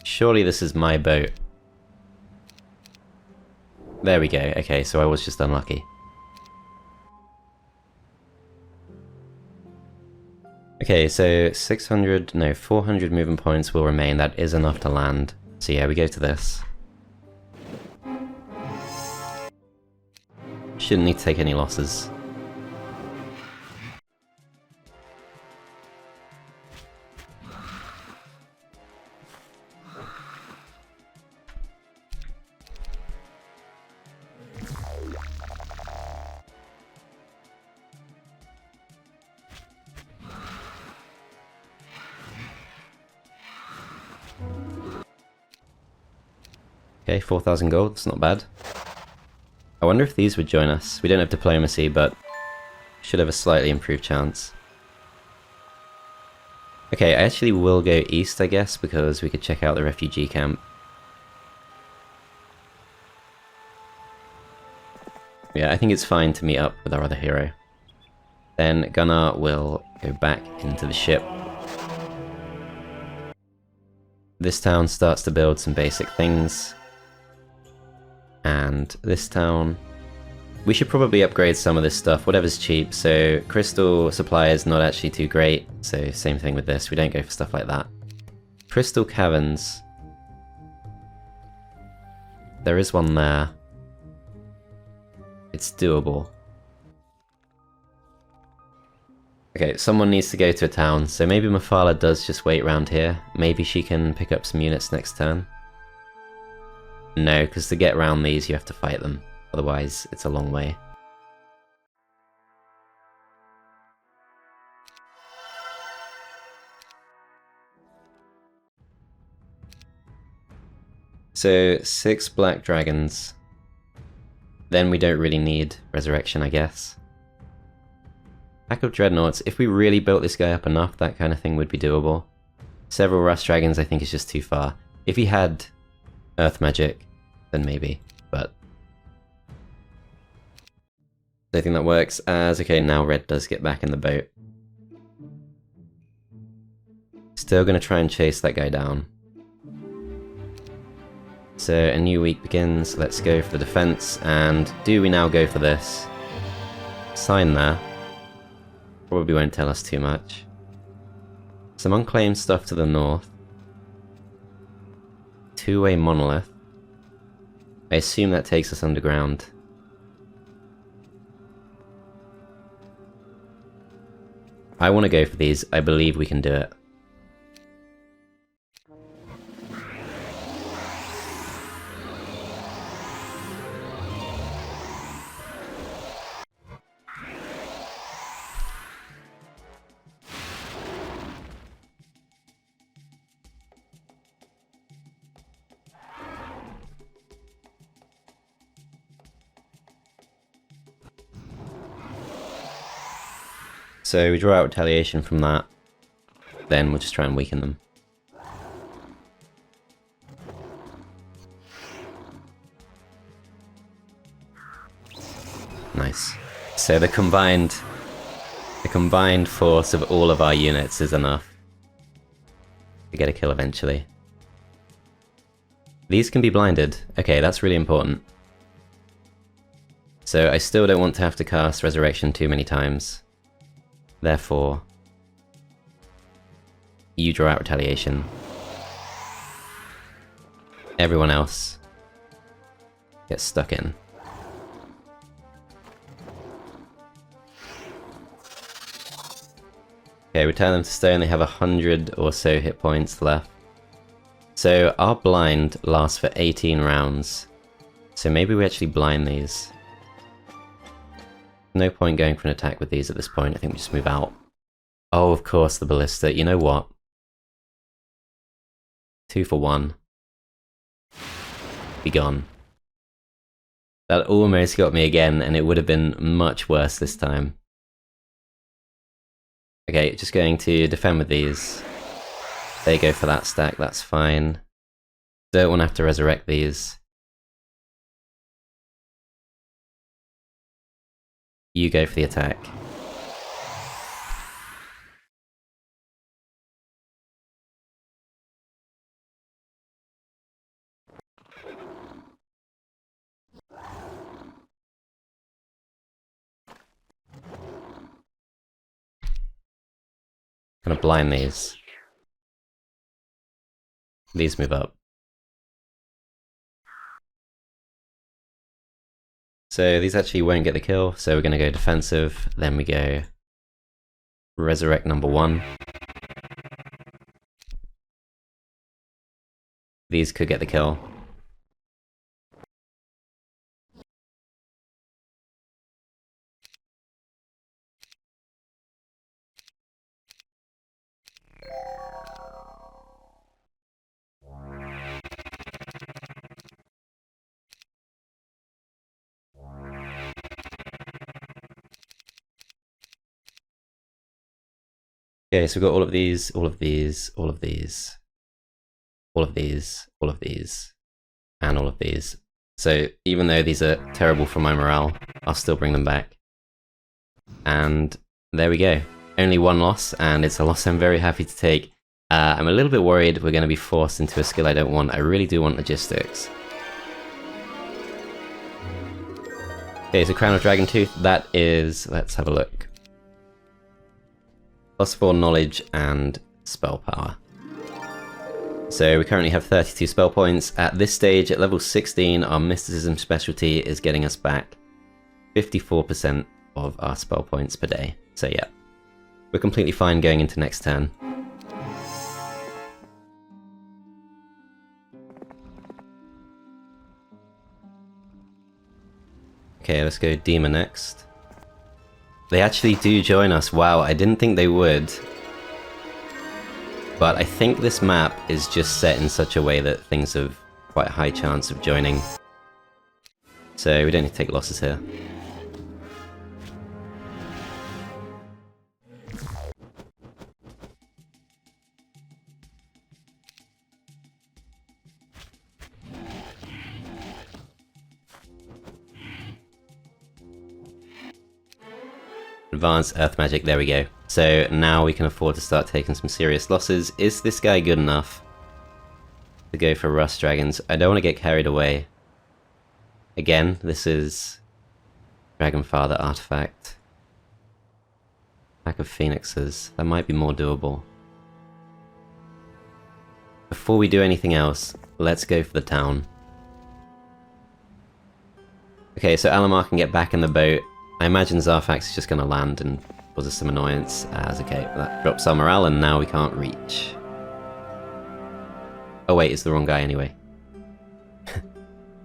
Surely this is my boat. There we go. Okay, so I was just unlucky. Okay, so 400 movement points will remain. That is enough to land. So yeah, we go to this. Shouldn't need to take any losses. Okay, 4,000 gold, that's not bad. I wonder if these would join us. We don't have diplomacy, but should have a slightly improved chance. Okay, I actually will go east, I guess, because we could check out the refugee camp. Yeah, I think it's fine to meet up with our other hero. Then Gunnar will go back into the ship. This town starts to build some basic things. And this town... We should probably upgrade some of this stuff, whatever's cheap. So crystal supply is not actually too great, so same thing with this, we don't go for stuff like that. Crystal caverns. There is one there. It's doable. Okay, someone needs to go to a town, so maybe Myfala does just wait around here. Maybe she can pick up some units next turn. No, because to get around these you have to fight them. Otherwise, it's a long way. So, 6 black dragons. Then we don't really need resurrection, I guess. Pack of dreadnoughts. If we really built this guy up enough, that kind of thing would be doable. Several rust dragons I think is just too far. If he had earth magic, then maybe, but... I don't think that works as... Okay, now red does get back in the boat. Still gonna try and chase that guy down. So a new week begins, let's go for the defense, and do we now go for this? Sign there. Probably won't tell us too much. Some unclaimed stuff to the north. Two-way monolith. I assume that takes us underground. I want to go for these, I believe we can do it. So we draw out retaliation from that, then we'll just try and weaken them. Nice. So the combined force of all of our units is enough to get a kill eventually. These can be blinded. Okay, that's really important. So I still don't want to have to cast Resurrection too many times. Therefore, you draw out retaliation. Everyone else gets stuck in. Okay, return them to stone. They have 100 or so hit points left. So our blind lasts for 18 rounds. So maybe we actually blind these. No point going for an attack with these at this point. I think we just move out. Oh, of course, the ballista. You know what? 2 for 1. Be gone. That almost got me again, and it would have been much worse this time. Okay, just going to defend with these. They go for that stack, that's fine. Don't want to have to resurrect these. You go for the attack. Gonna blind these. These move up. So these actually won't get the kill, so we're gonna go defensive, then we go resurrect number 1. These could get the kill. Okay, so we've got all of these, all of these, all of these, all of these, all of these, and all of these. So even though these are terrible for my morale, I'll still bring them back. And there we go. Only one loss, and it's a loss I'm very happy to take. I'm a little bit worried we're going to be forced into a skill I don't want. I really do want logistics. Okay, so Crown of Dragon Tooth, that is, let's have a look. +4 knowledge and spell power. So we currently have 32 spell points. At this stage, at level 16, our Mysticism specialty is getting us back 54% of our spell points per day. So yeah, we're completely fine going into next turn. Okay, let's go Demon next. They actually do join us. Wow, I didn't think they would. But I think this map is just set in such a way that things have quite a high chance of joining. So we don't need to take losses here. Advanced Earth Magic, there we go. So now we can afford to start taking some serious losses. Is this guy good enough to go for Rust Dragons? I don't want to get carried away. Again, this is Dragonfather artifact. Pack of Phoenixes, that might be more doable. Before we do anything else, let's go for the town. Okay, so Alamar can get back in the boat. I imagine Zarfax is just going to land and cause us some annoyance, as okay, that drops our morale and now we can't reach. Oh wait, it's the wrong guy anyway.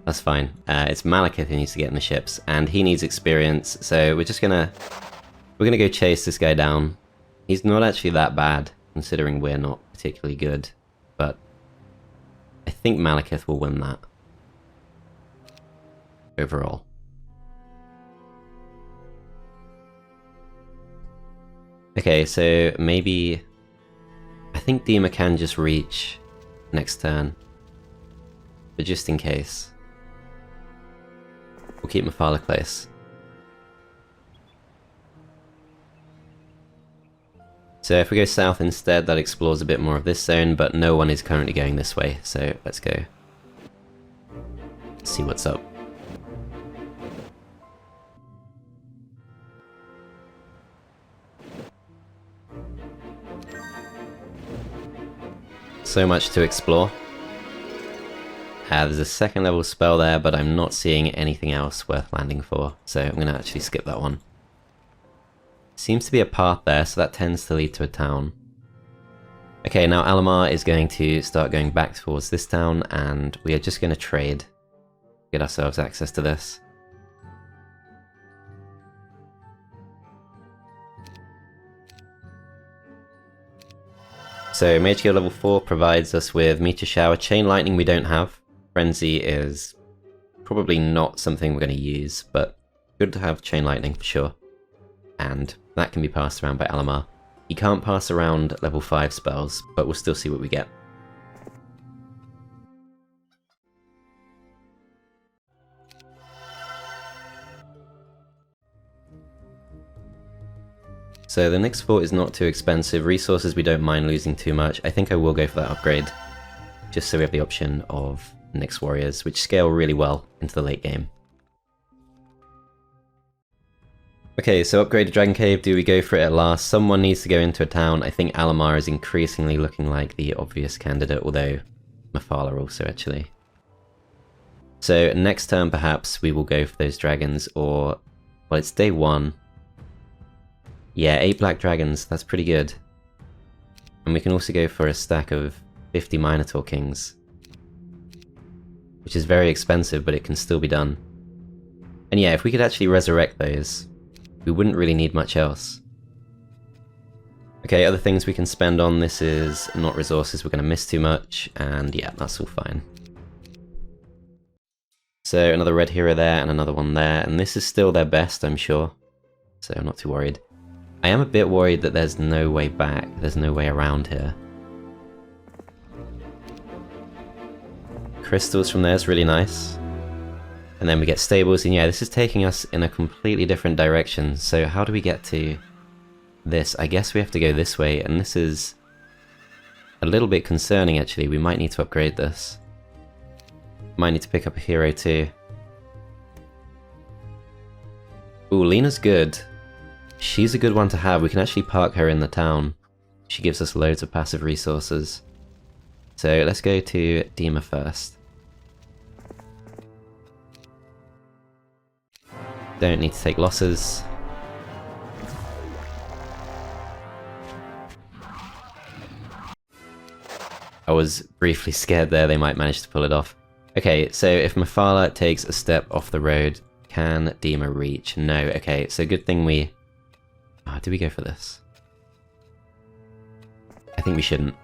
That's fine. It's Malekith who needs to get in the ships, and he needs experience, so we're gonna go chase this guy down. He's not actually that bad, considering we're not particularly good, but I think Malekith will win that. Overall. Okay, so maybe... I think Dima can just reach next turn. But just in case. We'll keep Myfala close. So if we go south instead, that explores a bit more of this zone, but no one is currently going this way, so let's go. See what's up. So much to explore. There's a second level spell there, but I'm not seeing anything else worth landing for, so I'm going to actually skip that one. Seems to be a path there, so that tends to lead to a town. Okay, now Alamar is going to start going back towards this town, and we are just going to trade. Get ourselves access to this. So Mage Gear level 4 provides us with Meteor Shower. Chain Lightning we don't have. Frenzy is probably not something we're going to use, but good to have Chain Lightning for sure. And that can be passed around by Alamar. He can't pass around level 5 spells, but we'll still see what we get. So the next fort is not too expensive, resources we don't mind losing too much. I think I will go for that upgrade, just so we have the option of Nyx Warriors, which scale really well into the late game. Okay, so upgraded Dragon Cave, do we go for it at last? Someone needs to go into a town. I think Alamar is increasingly looking like the obvious candidate, although Myfala also actually. So next turn perhaps we will go for those dragons, or, well, it's day 1. Yeah, 8 black dragons, that's pretty good. And we can also go for a stack of 50 Minotaur Kings, which is very expensive, but it can still be done. And yeah, if we could actually resurrect those, we wouldn't really need much else. Okay, other things we can spend on, this is not resources we're going to miss too much, and yeah, that's all fine. So another red hero there, and another one there, and this is still their best, I'm sure, so I'm not too worried. I am a bit worried that there's no way back, there's no way around here. Crystals from there is really nice. And then we get stables, and yeah, this is taking us in a completely different direction. So how do we get to this? I guess we have to go this way, and this is a little bit concerning actually. We might need to upgrade this. Might need to pick up a hero too. Ooh, Lena's good. She's a good one to have. We can actually park her in the town. She gives us loads of passive resources. So let's go to Dima first. Don't need to take losses. I was briefly scared there they might manage to pull it off. Okay, so if Mephala takes a step off the road, can Dima reach? No. Okay, so good thing we... Oh, did we go for this? I think we shouldn't.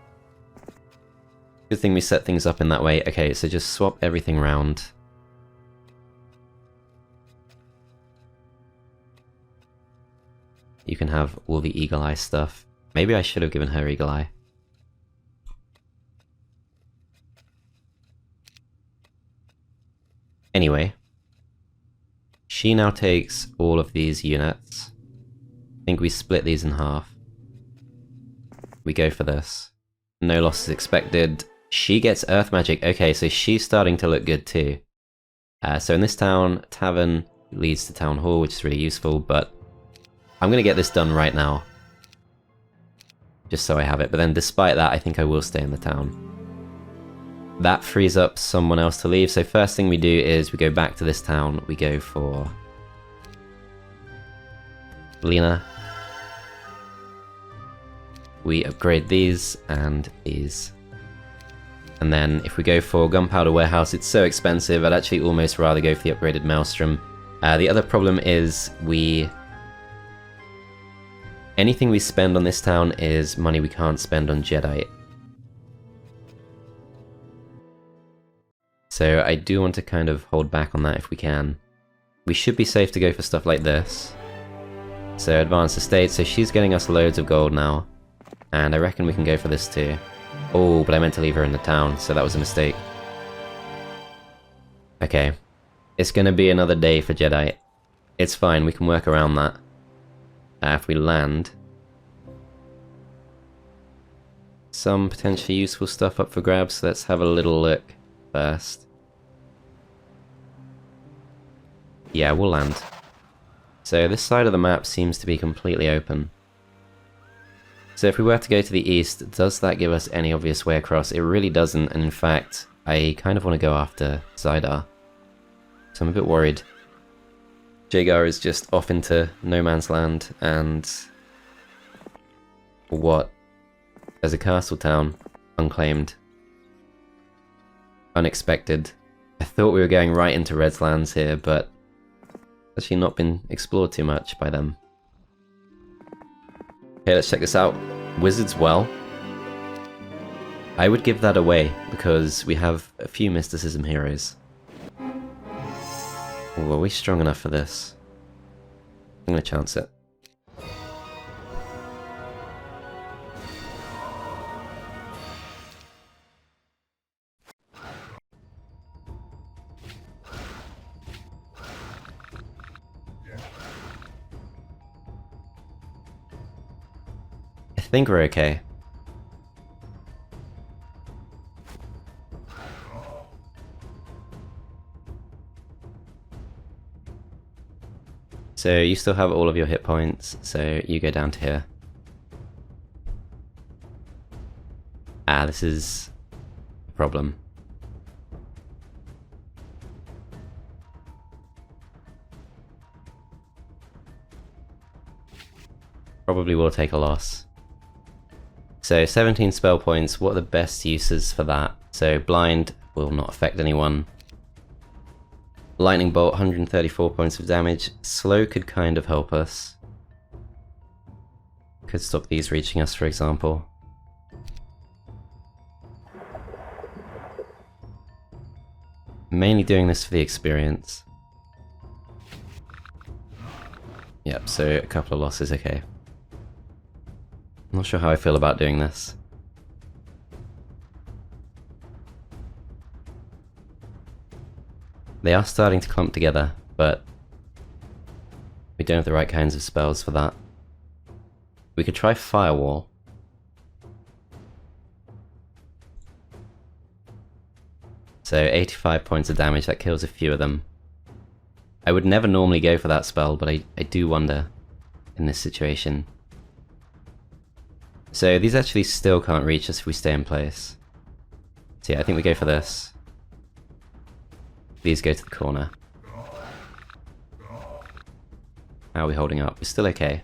Good thing we set things up in that way. Okay, so just swap everything around. You can have all the Eagle Eye stuff. Maybe I should have given her Eagle Eye. Anyway, she now takes all of these units. I think we split these in half. We go for this. No losses expected. She gets Earth Magic. Okay, so she's starting to look good too. So in this town, Tavern leads to Town Hall, which is really useful, but I'm going to get this done right now. Just so I have it. But then despite that, I think I will stay in the town. That frees up someone else to leave. So first thing we do is we go back to this town. We go for Lena. We upgrade these and these. And then if we go for Gunpowder Warehouse, it's so expensive. I'd actually almost rather go for the upgraded Maelstrom. The other problem is anything we spend on this town is money we can't spend on Jedi. So I do want to kind of hold back on that if we can. We should be safe to go for stuff like this. So Advanced Estate, so she's getting us loads of gold now. And I reckon we can go for this too. Oh, but I meant to leave her in the town, so that was a mistake. Okay. It's gonna be another day for Jedi. It's fine, we can work around that. If we land... Some potentially useful stuff up for grabs, so let's have a little look first. Yeah, we'll land. So this side of the map seems to be completely open. So if we were to go to the east, does that give us any obvious way across? It really doesn't, and in fact, I kind of want to go after Zidar. So I'm a bit worried. Jaegar is just off into no man's land, and... What? There's a castle town. Unclaimed. Unexpected. I thought we were going right into Red's lands here, but... Actually not been explored too much by them. Okay, let's check this out. Wizard's Well. I would give that away, because we have a few Mysticism heroes. Ooh, are we strong enough for this? I'm gonna chance it. I think we're okay. So you still have all of your hit points, so you go down to here. Ah, this is a problem. Probably will take a loss. So 17 spell points, what are the best uses for that? So blind will not affect anyone. Lightning bolt, 134 points of damage. Slow could kind of help us. Could stop these reaching us, for example. Mainly doing this for the experience. Yep, so a couple of losses, okay. I'm not sure how I feel about doing this. They are starting to clump together, but we don't have the right kinds of spells for that. We could try Firewall. So 85 points of damage, that kills a few of them. I would never normally go for that spell, but I do wonder in this situation. So these actually still can't reach us if we stay in place. So yeah, I think we go for this. These go to the corner. How are we holding up? We're still okay.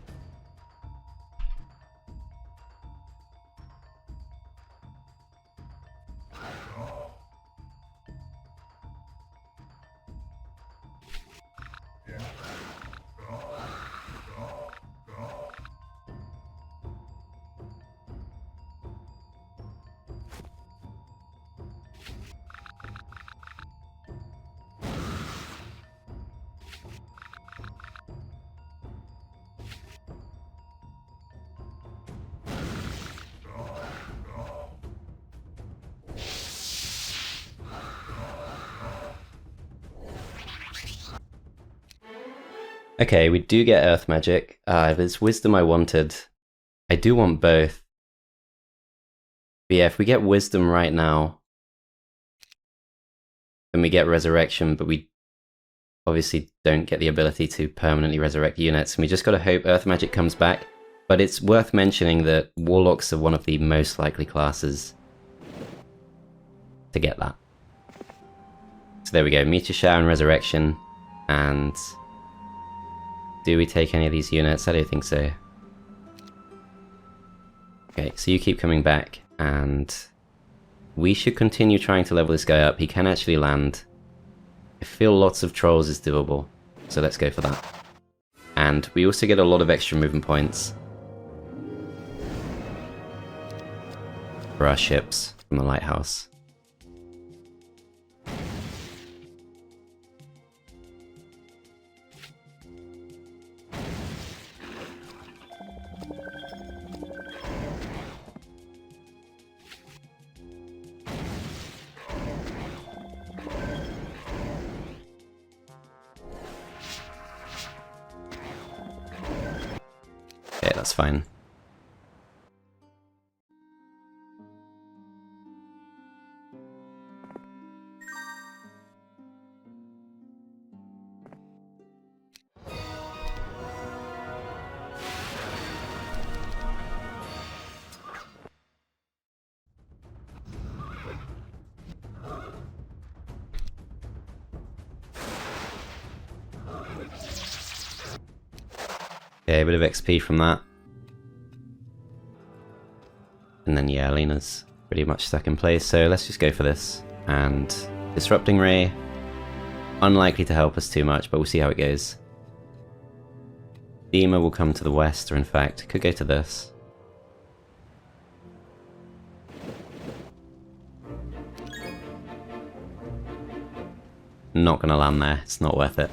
Okay, we do get Earth Magic. If it's Wisdom I wanted, I do want both. But yeah, if we get Wisdom right now, then we get Resurrection, but we obviously don't get the ability to permanently resurrect units, and we just gotta hope Earth Magic comes back. But it's worth mentioning that Warlocks are one of the most likely classes to get that. So there we go, Meteor Shower and Resurrection, and do we take any of these units? I don't think so. Okay, so you keep coming back, and we should continue trying to level this guy up. He can actually land. I feel lots of trolls is doable, so let's go for that. And we also get a lot of extra movement points for our ships from the lighthouse. Okay, that's fine. Okay, a bit of XP from that. And then yeah, Lena's pretty much stuck in place, so let's just go for this. And Disrupting Ray, unlikely to help us too much, but we'll see how it goes. Dema will come to the west, or in fact, could go to this. Not gonna land there, it's not worth it.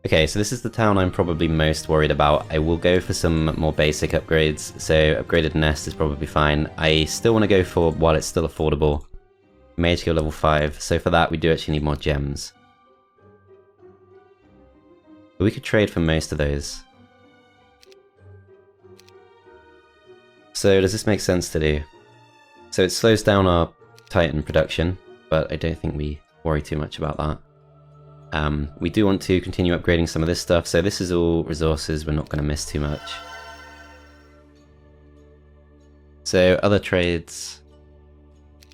Okay, so this is the town I'm probably most worried about. I will go for some more basic upgrades, so upgraded nest is probably fine. I still want to go for, while it's still affordable, Mage Guild level 5, so for that we do actually need more gems. But we could trade for most of those. So does this make sense to do? So it slows down our Titan production, but I don't think we worry too much about that. We do want to continue upgrading some of this stuff, so this is all resources, we're not going to miss too much. So other trades,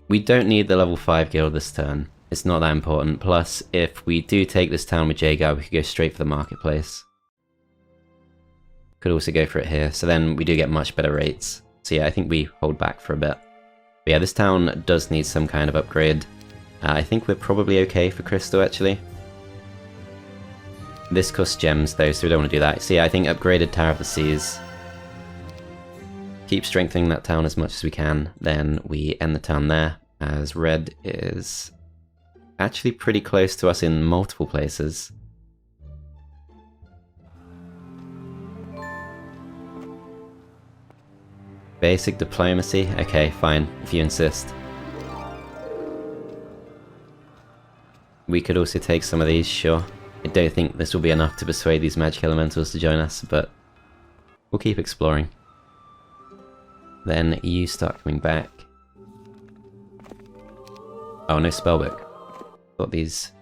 we don't need the level 5 guild this turn, it's not that important, plus if we do take this town with Jaegar we could go straight for the marketplace. Could also go for it here, so then we do get much better rates. So yeah, I think we hold back for a bit. But yeah, this town does need some kind of upgrade. I think we're probably okay for Crystal actually. This costs gems though, so we don't want to do that. So yeah, I think upgraded Tower of the Seas. Keep strengthening that town as much as we can, then we end the town there, as red is actually pretty close to us in multiple places. Basic diplomacy? Okay, fine, if you insist. We could also take some of these, sure. I don't think this will be enough to persuade these magic elementals to join us, but we'll keep exploring. Then you start coming back. Oh, no spellbook. Thought this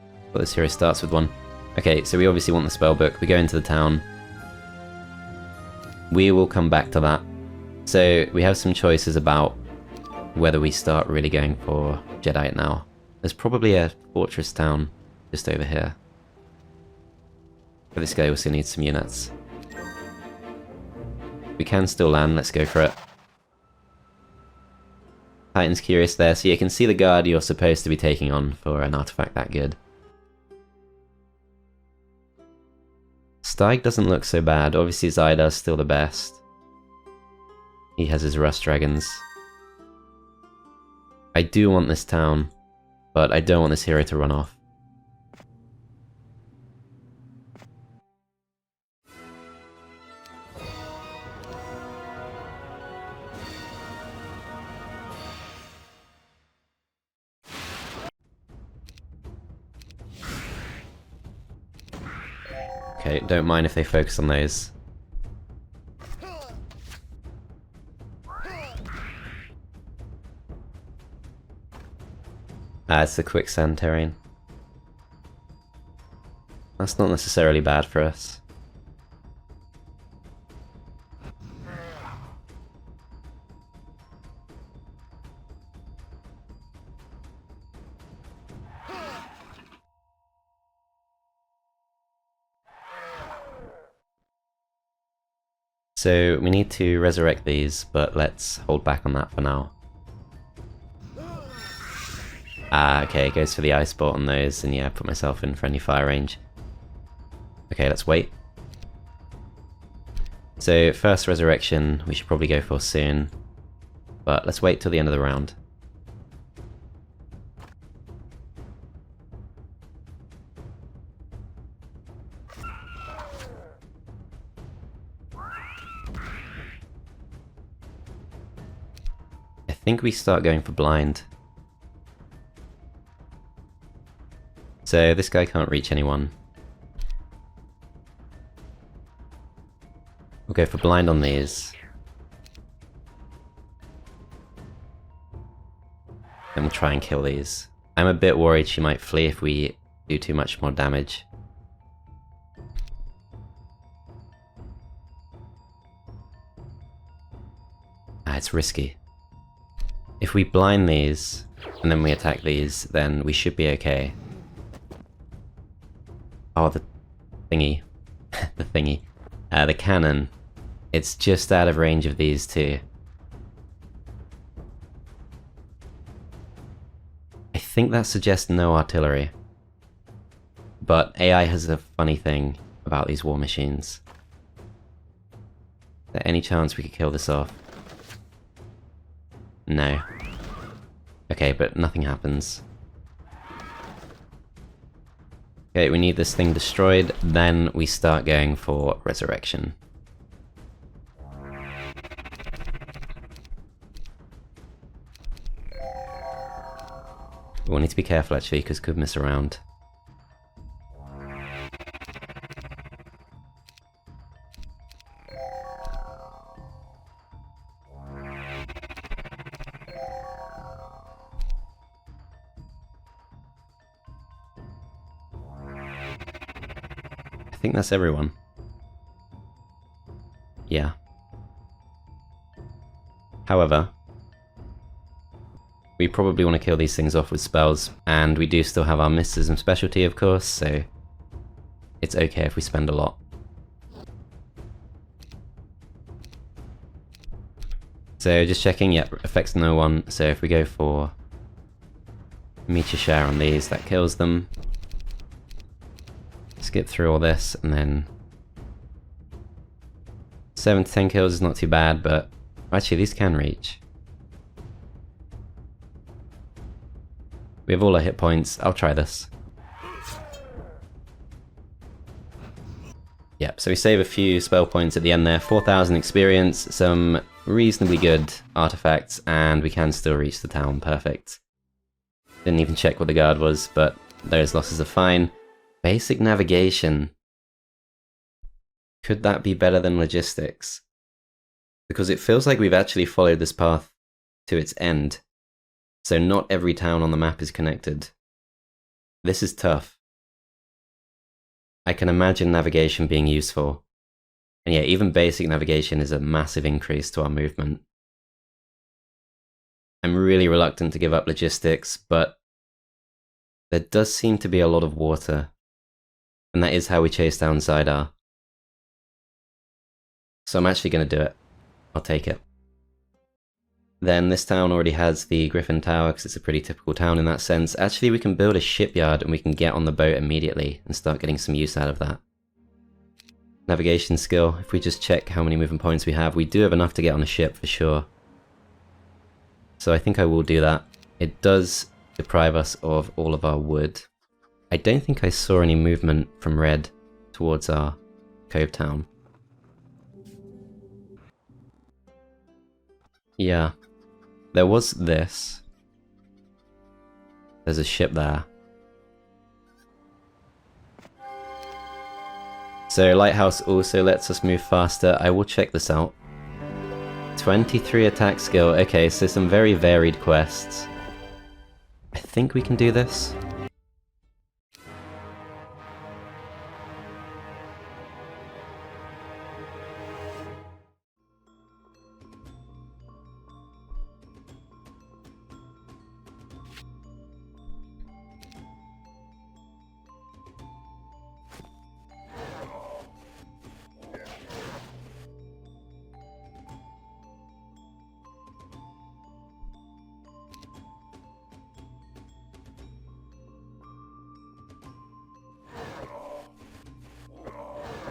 hero starts with one. Okay, so we obviously want the spellbook. We go into the town. We will come back to that. So we have some choices about whether we start really going for Jedi now. There's probably a fortress town just over here. But this guy also needs some units. We can still land, let's go for it. Titan's curious there, so you can see the guard you're supposed to be taking on for an artifact that good. Steig doesn't look so bad, obviously Zydar's still the best. He has his Rust Dragons. I do want this town, but I don't want this hero to run off. Okay, don't mind if they focus on those. Ah, it's the quicksand terrain. That's not necessarily bad for us. So we need to resurrect these, but let's hold back on that for now. Ah, okay, it goes for the ice bolt on those, and yeah, put myself in friendly fire range. Okay, let's wait. So first resurrection we should probably go for soon, but let's wait till the end of the round. I think we start going for blind. So this guy can't reach anyone. We'll go for blind on these. Then we'll try and kill these. I'm a bit worried she might flee if we do too much more damage. Ah, it's risky. If we blind these, and then we attack these, then we should be okay. Oh, the thingy. The thingy. The cannon. It's just out of range of these two. I think that suggests no artillery. But AI has a funny thing about these war machines. Is there any chance we could kill this off? No. Okay, but nothing happens. Okay, we need this thing destroyed, then we start going for resurrection. We'll need to be careful actually, because could miss around. I think that's everyone. Yeah. However, we probably want to kill these things off with spells, and we do still have our Mysticism specialty, of course, so it's okay if we spend a lot. So just checking, yep, affects no one, so if we go for Meteor Shower on these, that kills them. Skip through all this, and then 7 to 10 kills is not too bad, but actually these can reach. We have all our hit points. I'll try this. Yep, so we save a few spell points at the end there. 4,000 experience, some reasonably good artifacts, and we can still reach the town. Perfect. Didn't even check what the guard was, but those losses are fine. Basic navigation. Could that be better than logistics? Because it feels like we've actually followed this path to its end. So not every town on the map is connected. This is tough. I can imagine navigation being useful. And yeah, even basic navigation is a massive increase to our movement. I'm really reluctant to give up logistics, but there does seem to be a lot of water. And that is how we chase down Jaegar. So I'm actually going to do it. I'll take it. Then this town already has the Griffin Tower, because it's a pretty typical town in that sense. Actually, we can build a shipyard and we can get on the boat immediately and start getting some use out of that. Navigation skill, if we just check how many movement points we have do have enough to get on a ship for sure. So I think I will do that. It does deprive us of all of our wood. I don't think I saw any movement from red towards our cove town. Yeah, there was this. There's a ship there. So Lighthouse also lets us move faster. I will check this out. 23 attack skill. Okay, so some very varied quests. I think we can do this.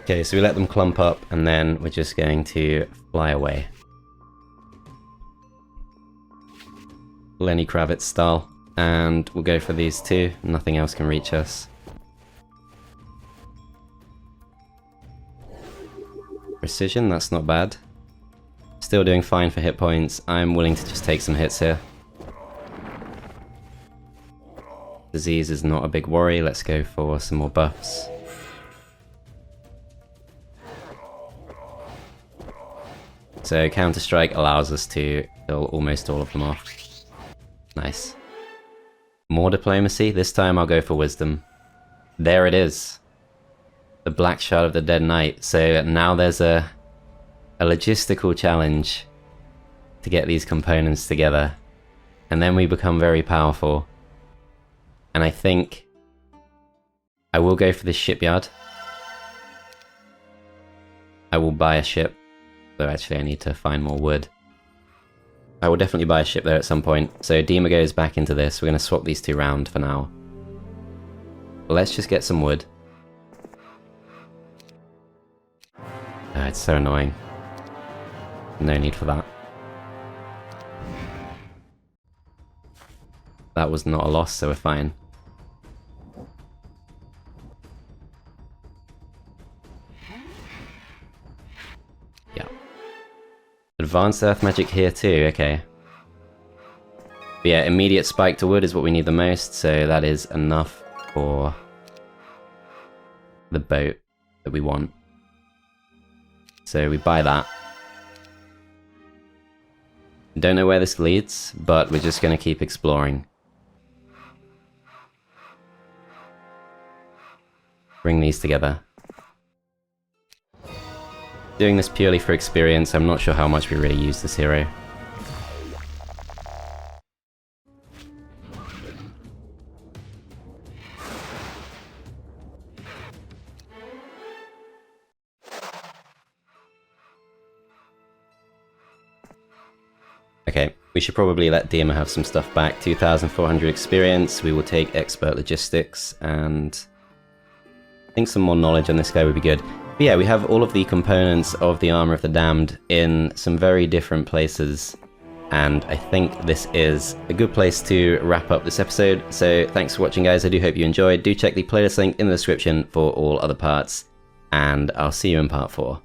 Okay, so we let them clump up, and then we're just going to fly away. Lenny Kravitz style. And we'll go for these two. Nothing else can reach us. Precision, that's not bad. Still doing fine for hit points. I'm willing to just take some hits here. Disease is not a big worry. Let's go for some more buffs. So Counter-Strike allows us to kill almost all of them off. Nice. More diplomacy. This time I'll go for wisdom. There it is. The Blackshard of the Dead Knight. So now there's a logistical challenge to get these components together. And then we become very powerful. And I think I will go for this shipyard. I will buy a ship. Though actually I need to find more wood. I will definitely buy a ship there at some point. So Dima goes back into this. We're going to swap these two round for now. But let's just get some wood. It's so annoying. No need for that. That was not a loss, so we're fine. Advanced earth magic here too, okay. But yeah, immediate spike to wood is what we need the most, so that is enough for the boat that we want. So we buy that. Don't know where this leads, but we're just going to keep exploring. Bring these together. Doing this purely for experience, I'm not sure how much we really use this hero. Okay, we should probably let Dima have some stuff back. 2,400 experience, we will take expert logistics, and I think some more knowledge on this guy would be good. But yeah, we have all of the components of the Armor of the Damned in some very different places, and I think this is a good place to wrap up this episode. So thanks for watching, guys. I do hope you enjoyed. Do check the playlist link in the description for all other parts, and I'll see you in part 4.